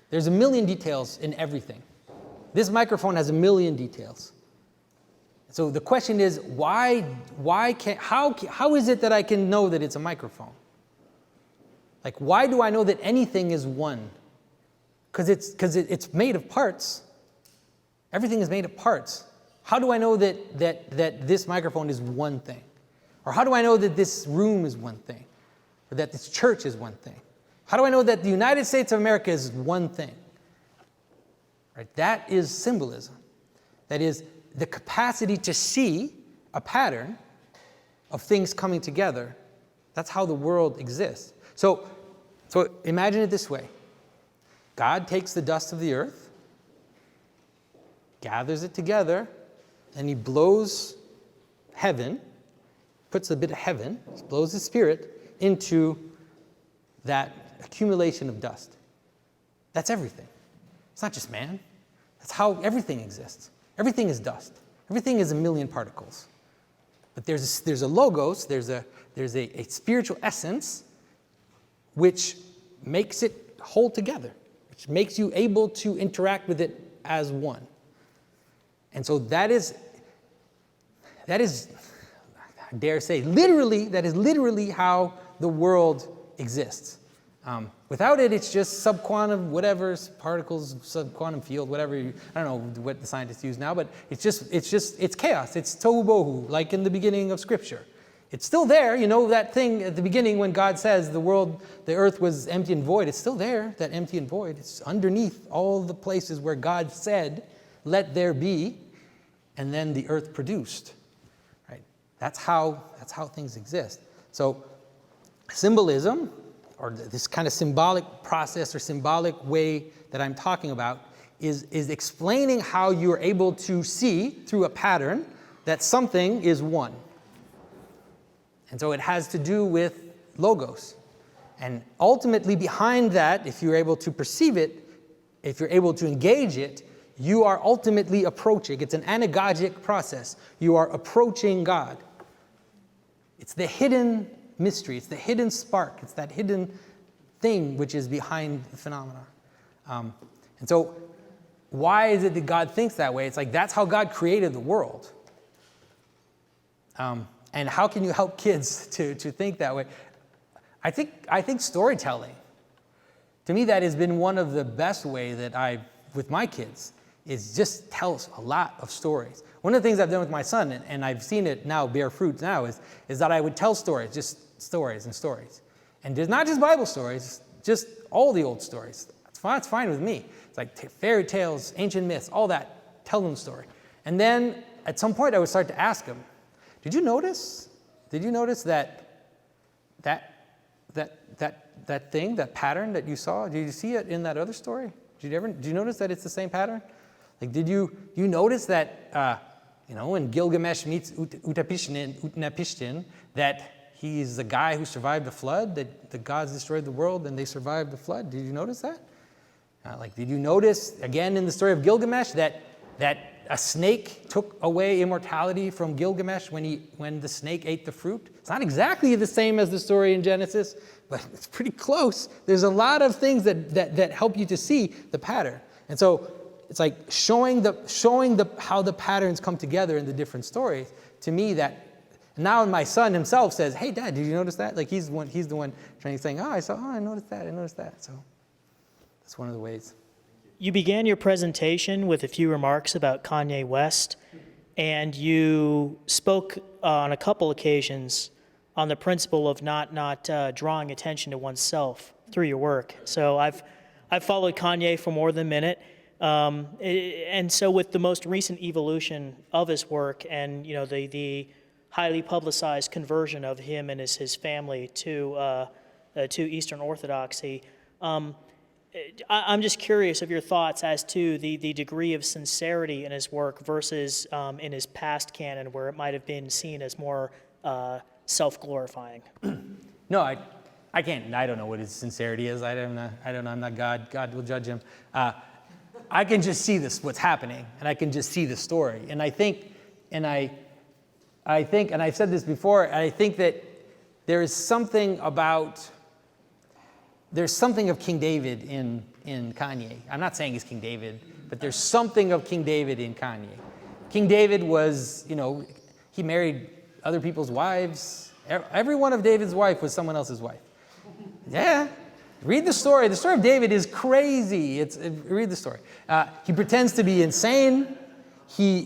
There's a million details in everything. This microphone has a million details. So the question is, how is it that I can know that it's a microphone? Like, why do I know that anything is one? Because it's made of parts. Everything is made of parts. How do I know that this microphone is one thing? Or how do I know that this room is one thing? Or that this church is one thing? How do I know that the United States of America is one thing? Right? That is symbolism. That is the capacity to see a pattern of things coming together. That's how the world exists. So imagine it this way. God takes the dust of the earth, gathers it together, and he blows heaven, puts a bit of heaven, blows his spirit into that accumulation of dust. That's everything. It's not just man. That's how everything exists. Everything is dust. Everything is a million particles. But there's a logos, there's a spiritual essence which makes it hold together, which makes you able to interact with it as one. And so that is, I dare say, that is literally how the world exists. Without it, it's just subquantum, whatever, particles, subquantum field, whatever. I don't know what the scientists use now, but it's chaos. It's tohu bohu, like in the beginning of Scripture. It's still there. You know that thing at the beginning when God says the earth was empty and void. It's still there, that empty and void. It's underneath all the places where God said, "Let there be," and then the earth produced. Right? That's how things exist. So symbolism, or this kind of symbolic process or symbolic way that I'm talking about, is explaining how you're able to see through a pattern that something is one. And so it has to do with logos. And ultimately behind that, if you're able to perceive it, if you're able to engage it, you are ultimately approaching. It's an anagogic process. You are approaching God. It's the hidden mystery. It's the hidden spark. It's that hidden thing which is behind the phenomena. And so why is it that God thinks that way? It's like that's how God created the world. And how can you help kids to think that way? I think storytelling, to me, that has been one of the best ways that with my kids, is just tells a lot of stories. One of the things I've done with my son, and I've seen it now bear fruit now, is that I would tell stories, just stories and stories. And there's not just Bible stories, just all the old stories. It's fine with me. It's like fairy tales, ancient myths, all that. Tell them the story. And then at some point I would start to ask them, Did you notice that thing, that pattern that you saw? Did you see it in that other story? Did you notice that it's the same pattern? Like, did you notice that, when Gilgamesh meets Utnapishtim, that he's the guy who survived the flood, that the gods destroyed the world and they survived the flood? Did you notice that? Did you notice, again, in the story of Gilgamesh, that a snake took away immortality from Gilgamesh when the snake ate the fruit? It's not exactly the same as the story in Genesis, but it's pretty close. There's a lot of things that help you to see the pattern. And so it's like showing how the patterns come together in the different stories. To me, that now my son himself says, "Hey, Dad, did you notice that?" Like he's the one saying, I noticed that. So that's one of the ways. You began your presentation with a few remarks about Kanye West, and you spoke on a couple occasions on the principle of not drawing attention to oneself through your work. So I've followed Kanye for more than a minute, and so with the most recent evolution of his work and the highly publicized conversion of him and his family to Eastern Orthodoxy. I'm just curious of your thoughts as to the degree of sincerity in his work versus in his past canon, where it might have been seen as more self-glorifying. No, I can't. I don't know what his sincerity is. I don't know. I'm not God. God will judge him. I can just see what's happening, and I can just see the story. And I think, and I've said this before, I think that there's something of King David in Kanye. I'm not saying he's King David, but there's something of King David in Kanye. King David was, he married other people's wives. Every one of David's wife was someone else's wife. Yeah. Read the story. The story of David is crazy. Read the story. He pretends to be insane. He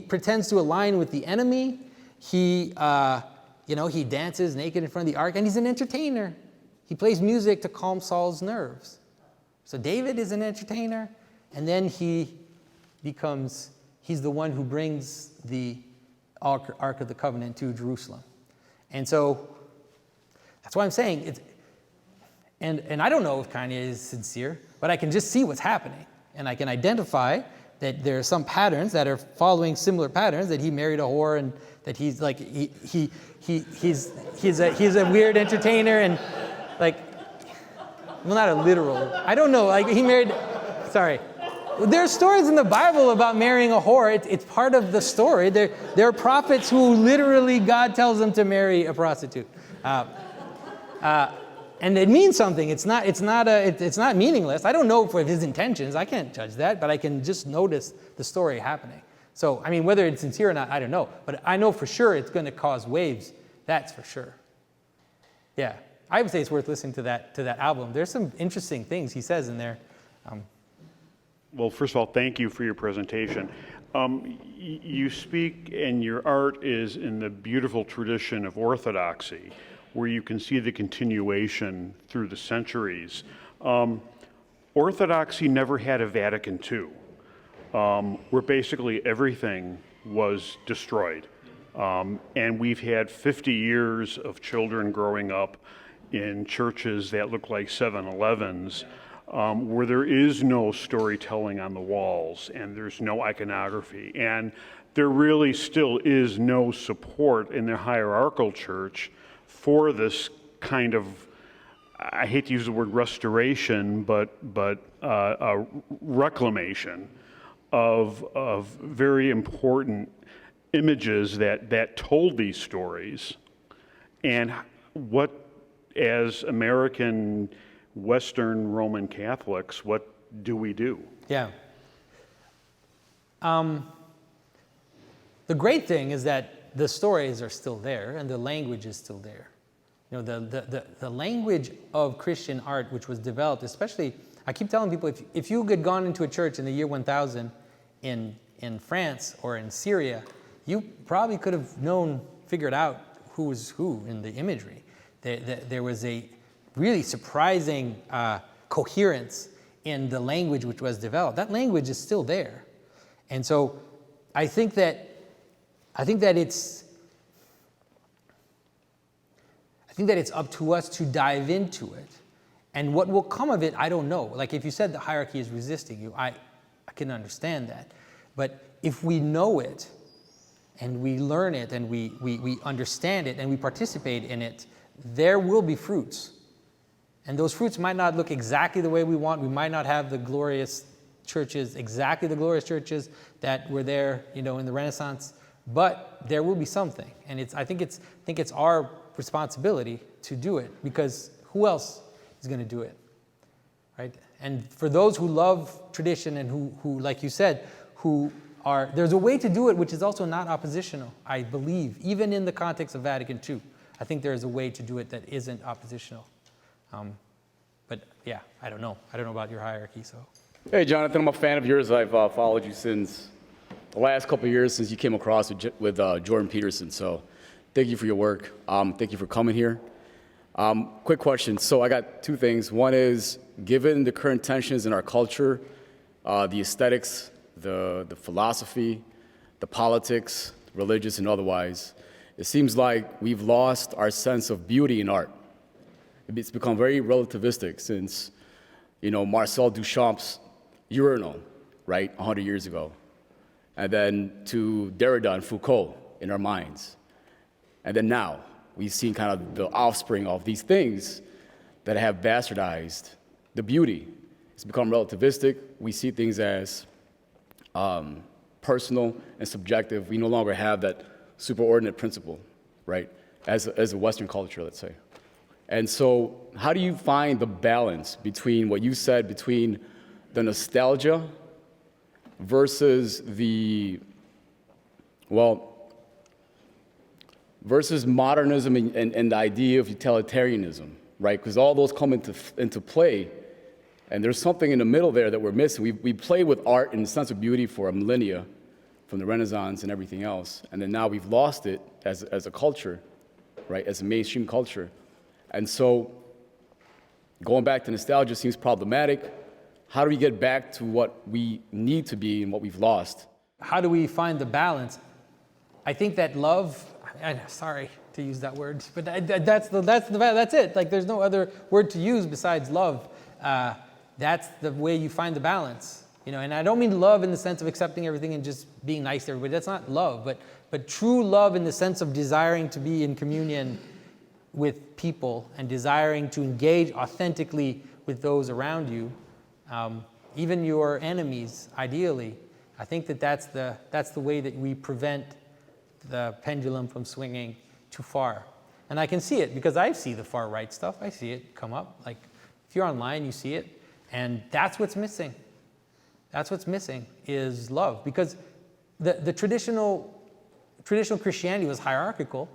pretends to align with the enemy. He dances naked in front of the ark, and he's an entertainer. He plays music to calm Saul's nerves. So David is an entertainer, and then he's the one who brings the Ark of the Covenant to Jerusalem. And so that's why I'm saying it's, and I don't know if Kanye is sincere, but I can just see what's happening. And I can identify that there are some patterns that are following similar patterns, that he married a whore and that he's like, he's a weird entertainer and like, well, not a literal, I don't know, like he married, sorry. There are stories in the Bible about marrying a whore. It's part of the story. There are prophets who literally God tells them to marry a prostitute. And it means something. It's not meaningless. I don't know for his intentions. I can't judge that, but I can just notice the story happening. So, I mean, whether it's sincere or not, I don't know. But I know for sure it's going to cause waves. That's for sure. Yeah, I would say it's worth listening to that album. There's some interesting things he says in there. Well, first of all, thank you for your presentation. You speak, and your art is in the beautiful tradition of orthodoxy, where you can see the continuation through the centuries. Orthodoxy never had a Vatican II, where basically everything was destroyed. And we've had 50 years of children growing up in churches that look like 7-Elevens, where there is no storytelling on the walls and there's no iconography. And there really still is no support in the hierarchical church for this kind of, I hate to use the word restoration, but reclamation of very important images that told these stories. And what, as American Western Roman Catholics, what do we do? Yeah. The great thing is that the stories are still there and the language is still there. You know, the language of Christian art, which was developed, especially, I keep telling people, if you had gone into a church in the year 1000 in France or in Syria, you probably could have figured out who was who in the imagery. There was a really surprising coherence in the language which was developed. That language is still there. And so I think that it's up to us to dive into it. And what will come of it, I don't know. Like if you said the hierarchy is resisting you, I can understand that. But if we know it and we learn it and we understand it and we participate in it, there will be fruits. And those fruits might not look exactly the way we want. We might not have the glorious churches, exactly the glorious churches that were there, you know, in the Renaissance, but there will be something. And I think it's our responsibility to do it, because who else is going to do it, right? And for those who love tradition and who, like you said, there's a way to do it which is also not oppositional, I believe, even in the context of Vatican II. I think there is a way to do it that isn't oppositional. But yeah, I don't know. I don't know about your hierarchy, so. Hey, Jonathan, I'm a fan of yours. I've followed you since the last couple of years since you came across with Jordan Peterson. So thank you for your work. Thank you for coming here. Quick question. So I got two things. One is, given the current tensions in our culture, the aesthetics, the philosophy, the politics, religious and otherwise, it seems like we've lost our sense of beauty in art. It's become very relativistic since, you know, Marcel Duchamp's Urinal, right, 100 years ago. And then to Derrida and Foucault in our minds. And then now, we've seen kind of the offspring of these things that have bastardized the beauty. It's become relativistic. We see things as personal and subjective. We no longer have that superordinate principle, right, as a Western culture, let's say. And so how do you find the balance between what you said, between the nostalgia versus versus modernism and the idea of utilitarianism, right? Because all those come into play, and there's something in the middle there that we're missing. We play with art and the sense of beauty for a millennia, from the Renaissance and everything else, and then now we've lost it as a culture, right, as a mainstream culture. And so going back to nostalgia seems problematic. How do we get back to what we need to be and what we've lost? How do we find the balance? I think that love, sorry to use that word, but that's it. Like there's no other word to use besides love. That's the way you find the balance. And I don't mean love in the sense of accepting everything and just being nice to everybody. That's not love, but true love in the sense of desiring to be in communion with people and desiring to engage authentically with those around you, even your enemies, ideally. I think that's the way that we prevent the pendulum from swinging too far. And I can see it because I see the far right stuff. I see it come up. Like if you're online, you see it. And that's what's missing. That's what's missing is love. Because the traditional Christianity was hierarchical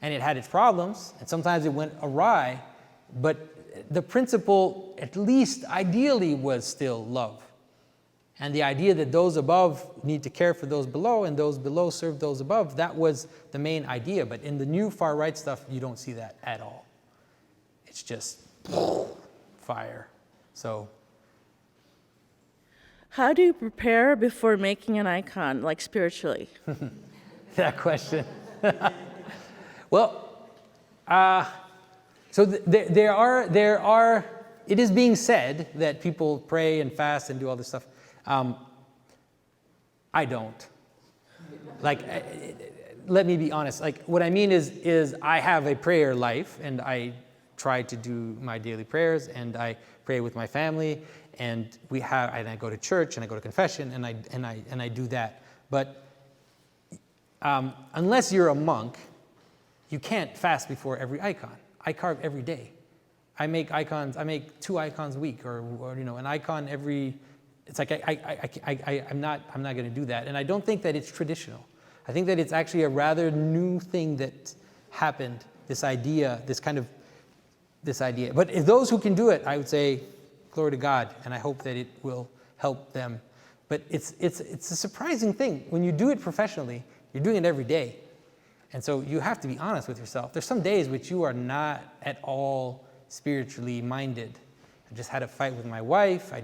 and it had its problems and sometimes it went awry, but the principle, at least ideally, was still love. And the idea that those above need to care for those below and those below serve those above, that was the main idea. But in the new far right stuff, you don't see that at all. It's just fire. So, how do you prepare before making an icon, like spiritually? that question. Well, so there are, it is being said that people pray and fast and do all this stuff. I don't. Like, let me be honest. Like, what I mean is I have a prayer life, and I try to do my daily prayers, and I pray with my family, and I go to church, and I go to confession, and I do that. But unless you're a monk, you can't fast before every icon. I carve every day. I make icons. I make 2 icons a week, or an icon every. It's like I'm not going to do that, and I don't think that it's traditional. I think that it's actually a rather new thing that happened. This idea. But if those who can do it, I would say, glory to God, and I hope that it will help them. But it's a surprising thing when you do it professionally. You're doing it every day, and so you have to be honest with yourself. There's some days which you are not at all spiritually minded. I just had a fight with my wife. I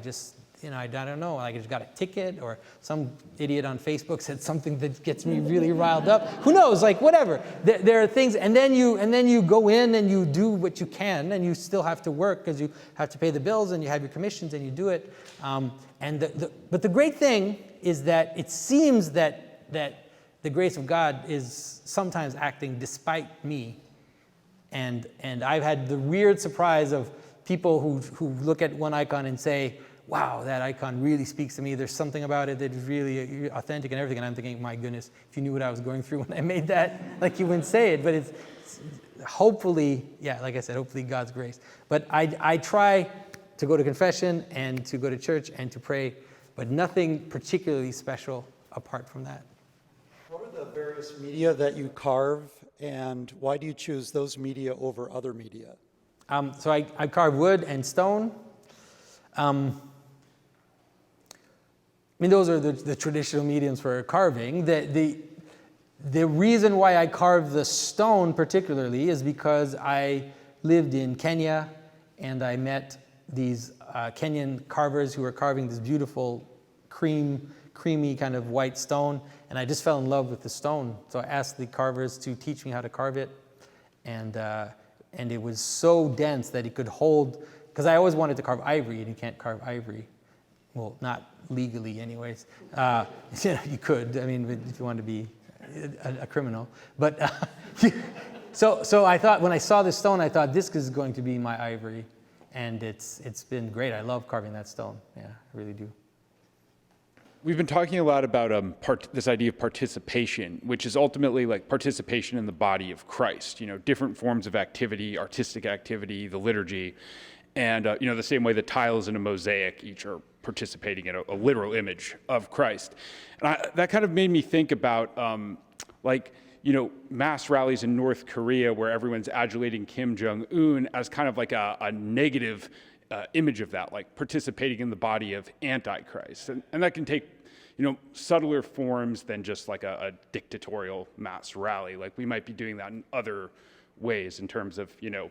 don't know, I just got a ticket, or some idiot on Facebook said something that gets me really riled up. Who knows, like whatever. There are things, and then you go in and you do what you can, and you still have to work because you have to pay the bills and you have your commissions and you do it. But the great thing is that it seems that the grace of God is sometimes acting despite me. And I've had the weird surprise of people who look at one icon and say, wow, that icon really speaks to me. There's something about it that is really authentic and everything. And I'm thinking, my goodness, if you knew what I was going through when I made that, like you wouldn't say it. But it's hopefully, like I said, hopefully God's grace. But I try to go to confession and to go to church and to pray, but nothing particularly special apart from that. What are the various media that you carve, and why do you choose those media over other media? So I carve wood and stone. Those are the traditional mediums for carving. The reason why I carve the stone particularly is because I lived in Kenya and I met these Kenyan carvers who were carving this beautiful creamy kind of white stone, and I just fell in love with the stone. So I asked the carvers to teach me how to carve it, and it was so dense that it could hold, because I always wanted to carve ivory, and you can't carve ivory. Well, not legally anyways. You could, if you wanted to be a criminal. But so I thought, when I saw this stone, I thought this is going to be my ivory. And it's been great. I love carving that stone. Yeah, I really do. We've been talking a lot about this idea of participation, which is ultimately like participation in the body of Christ. Different forms of activity, artistic activity, the liturgy. And, the same way that tiles in a mosaic each are participating in a literal image of Christ. And that kind of made me think about, mass rallies in North Korea where everyone's adulating Kim Jong-un as kind of like a negative image of that, like participating in the body of Antichrist. And that can take, subtler forms than just like a dictatorial mass rally. Like we might be doing that in other ways in terms of, No,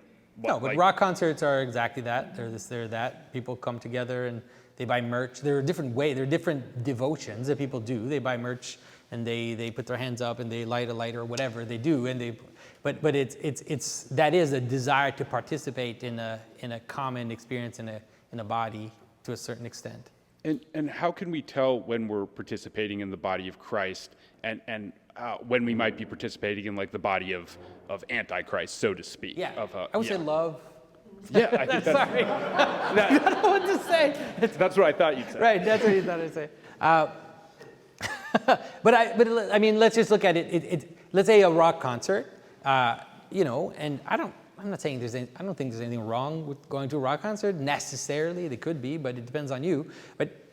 but rock concerts are exactly that. They're this, they're that. People come together and they buy merch. There are different devotions that people do. They buy merch and they put their hands up and they light a light or whatever they do, and but it's that is a desire to participate in a common experience in a body to a certain extent. And how can we tell when we're participating in the body of Christ and when we might be participating in like the body of Antichrist, so to speak? Yeah, I would say love. Yeah, I think that's, Sorry, I don't know what to say. that's what I thought you'd say. Right, that's what you thought I'd say. But I mean, let's just look at it. Let's say a rock concert, and I'm not saying I don't think there's anything wrong with going to a rock concert necessarily. There could be, but it depends on you. But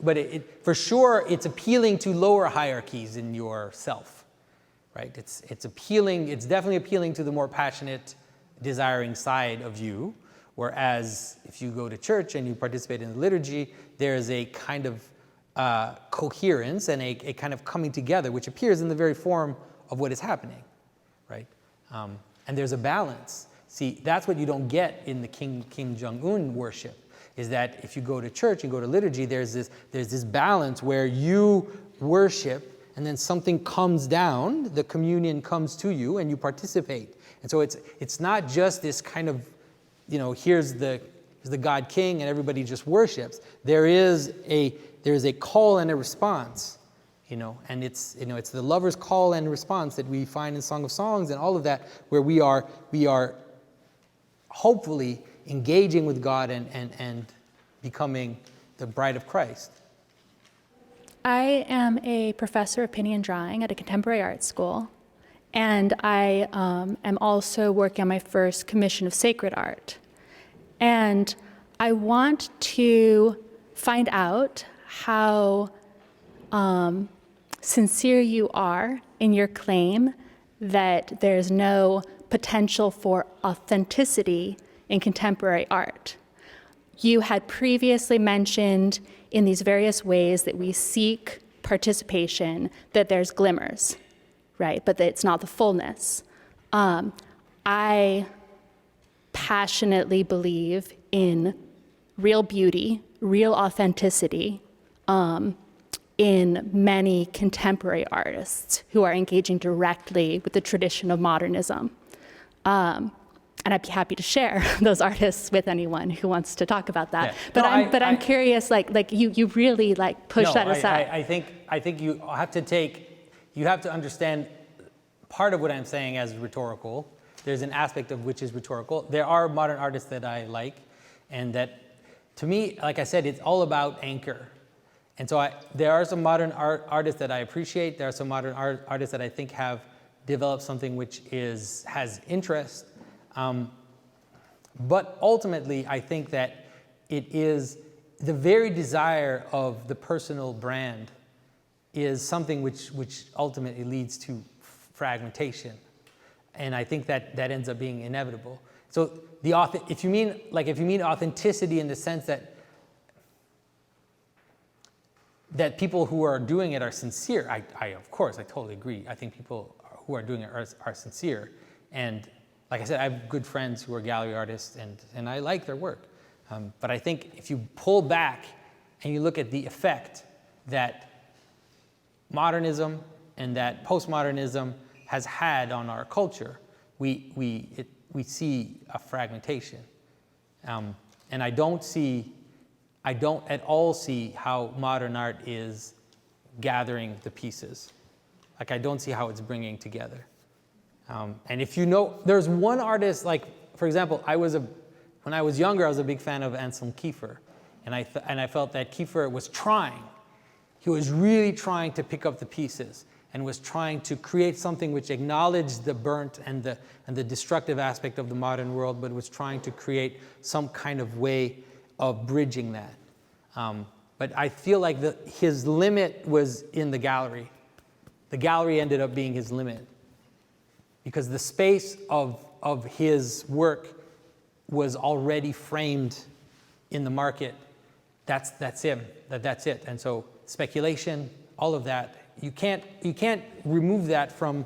for sure, it's appealing to lower hierarchies in yourself, right? It's appealing. It's definitely appealing to the more passionate, desiring side of you. Whereas if you go to church and you participate in the liturgy, there's a kind of coherence and a kind of coming together, which appears in the very form of what is happening, right? And there's a balance. See, that's what you don't get in the Kim Jong-un worship, is that if you go to church and go to liturgy, there's this balance where you worship and then something comes down, the communion comes to you, and you participate. And so it's not just this kind of, here's the God King and everybody just worships. There is a call and a response, and it's the lover's call and response that we find in Song of Songs and all of that, where we are hopefully engaging with God and becoming the bride of Christ. I am a professor of painting and drawing at a contemporary art school, and I am also working on my first commission of sacred art. And I want to find out how sincere you are in your claim that there's no potential for authenticity in contemporary art. You had previously mentioned in these various ways that we seek participation, that there's glimmers, right? But that it's not the fullness. I passionately believe in real beauty, real authenticity in many contemporary artists who are engaging directly with the tradition of modernism. And I'd be happy to share those artists with anyone who wants to talk about that. Yeah. But I'm curious, like you really push that aside. I think you have to understand part of what I'm saying as rhetorical. There's an aspect of which is rhetorical. There are modern artists that I like, and that, to me, like I said, it's all about anchor. And so there are some modern artists that I appreciate. There are some modern artists that I think have developed something which has interest. But ultimately, I think that it is the very desire of the personal brand is something which ultimately leads to fragmentation. And I think that ends up being inevitable. So if you mean authenticity in the sense that people who are doing it are sincere, I totally agree. I think people who are doing it are sincere. And like I said, I have good friends who are gallery artists, and I like their work. But I think if you pull back and you look at the effect that modernism and that postmodernism has had on our culture, we see a fragmentation. And I don't at all see how modern art is gathering the pieces. I don't see how it's bringing together. And if there's one artist, for example, when I was younger, I was a big fan of Anselm Kiefer. And I felt that Kiefer was trying. He was really trying to pick up the pieces and was trying to create something which acknowledged the burnt and the destructive aspect of the modern world, but was trying to create some kind of way of bridging that. But I feel like his limit was in the gallery. The gallery ended up being his limit, because the space of his work was already framed in the market. That's him. That's it. And so speculation, all of that, you can't remove that from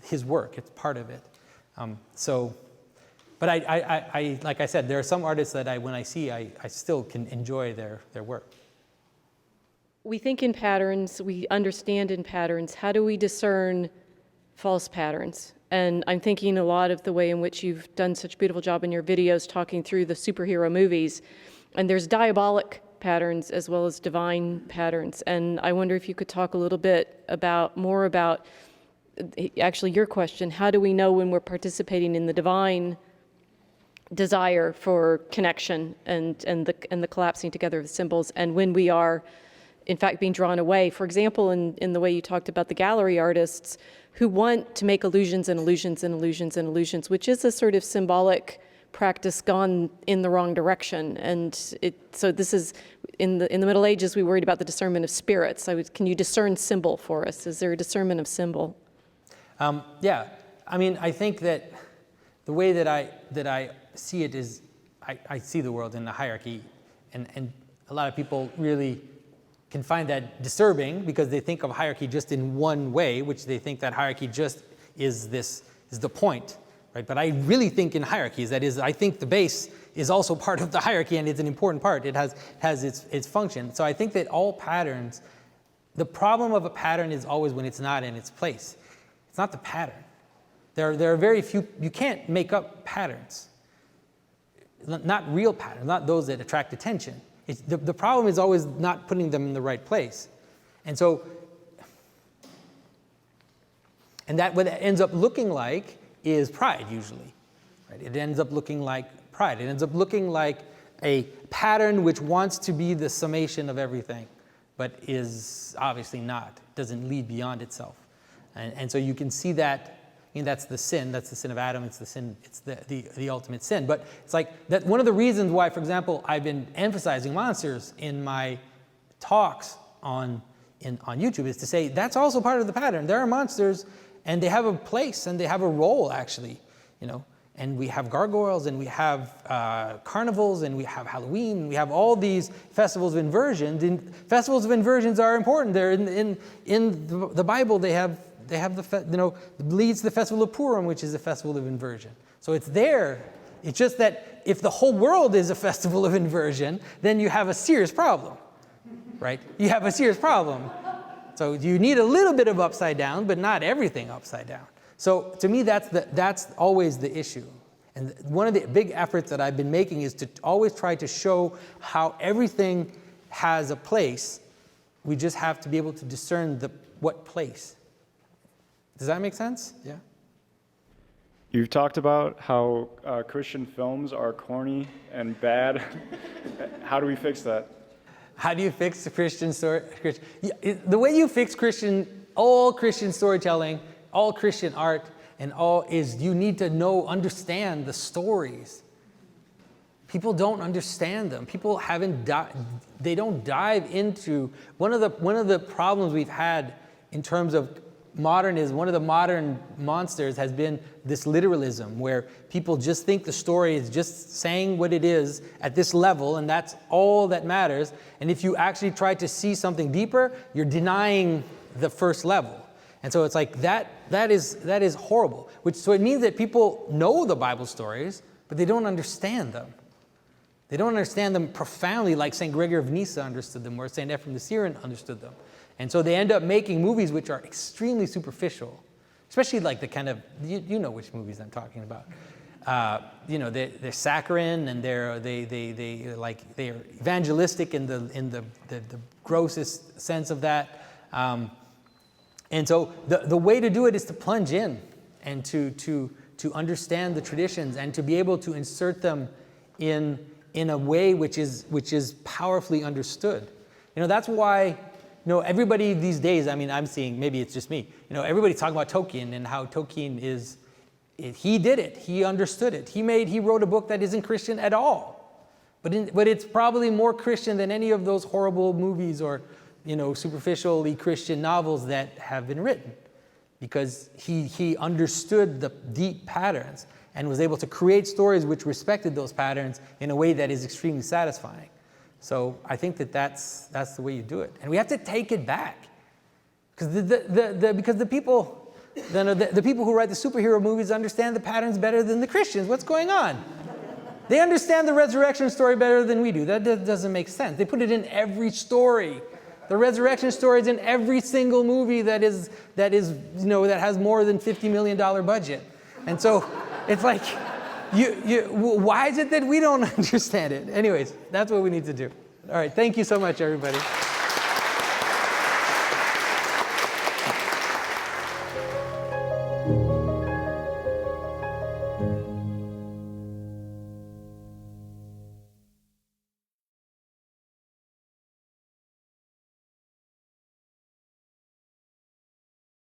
his work. It's part of it. But I like I said, there are some artists that when I see, I still can enjoy their work. we think in patterns, we understand in patterns. How do we discern false patterns? And I'm thinking a lot of the way in which you've done such a beautiful job in your videos talking through the superhero movies. And there's diabolic patterns as well as divine patterns. And I wonder if you could talk a little bit more about actually your question, how do we know when we're participating in the divine desire for connection and the collapsing together of the symbols, and when we are in fact being drawn away? For example, in the way you talked about the gallery artists who want to make illusions and illusions and illusions and illusions, which is a sort of symbolic practice gone in the wrong direction. And so this is, in the Middle Ages, we worried about the discernment of spirits. Can you discern symbol for us? Is there a discernment of symbol? Yeah, I mean, I think that the way that I see it is, I see the world in a hierarchy, and a lot of people really can find that disturbing because they think of hierarchy just in one way, which they think that hierarchy just is the point, right? But I really think in hierarchies, that is, I think the base is also part of the hierarchy, and it's an important part. It has its function. So I think that all patterns, the problem of a pattern is always when it's not in its place. It's not the pattern. There are very few, you can't make up patterns. Not real patterns, not those that attract attention. The problem is always not putting them in the right place. And so, and that what it ends up looking like is pride usually. Right? It ends up looking like pride. It ends up looking like a pattern which wants to be the summation of everything, but is obviously not, doesn't lead beyond itself. And so you can see that. I mean, that's the sin of Adam, it's the sin, it's the ultimate sin. But it's like, that one of the reasons why, for example, I've been emphasizing monsters in my talks on YouTube is to say, that's also part of the pattern. There are monsters, and they have a place, and they have a role, actually, you know. And we have gargoyles, and we have carnivals, and we have Halloween, and we have all these festivals of inversions. And festivals of inversions are important. They're in the Bible, they have leads to the festival of Purim, which is a festival of inversion. So it's there. It's just that if the whole world is a festival of inversion, then you have a serious problem, right? You have a serious problem. So you need a little bit of upside down, but not everything upside down. So to me, that's always the issue. And one of the big efforts that I've been making is to always try to show how everything has a place. We just have to be able to discern what place. Does that make sense? Yeah. You've talked about how Christian films are corny and bad. How do we fix that? How do you fix the Christian story? The way you fix all Christian storytelling, all Christian art, and all is you need to understand the stories. People don't understand them. People they don't dive into one of the problems we've had in terms of modernism. One of the modern monsters has been this literalism, where people just think the story is just saying what it is at this level, and that's all that matters. And if you actually try to see something deeper, you're denying the first level. And so it's like that is horrible. So it means that people know the Bible stories, but they don't understand them. They don't understand them profoundly like St. Gregory of Nyssa understood them, or St. Ephraim the Syrian understood them. And so they end up making movies which are extremely superficial, especially like the kind of, you know which movies I'm talking about. They're saccharine, and they're evangelistic in the grossest sense of that. And so the way to do it is to plunge in and to understand the traditions and to be able to insert them in a way which is powerfully understood. That's why everybody these days, I mean, I'm seeing, maybe it's just me, everybody's talking about Tolkien and how Tolkien he did it, he understood it. He wrote a book that isn't Christian at all. But it's probably more Christian than any of those horrible movies or superficially Christian novels that have been written, because he understood the deep patterns and was able to create stories which respected those patterns in a way that is extremely satisfying. So I think that's the way you do it, and we have to take it back, because the people who write the superhero movies understand the patterns better than the Christians. What's going on? They understand the resurrection story better than we do. That doesn't make sense. They put it in every story. The resurrection story is in every single movie that has more than $50 million budget. And so it's like, why is it that we don't understand it? Anyways, that's what we need to do. All right, thank you so much, everybody.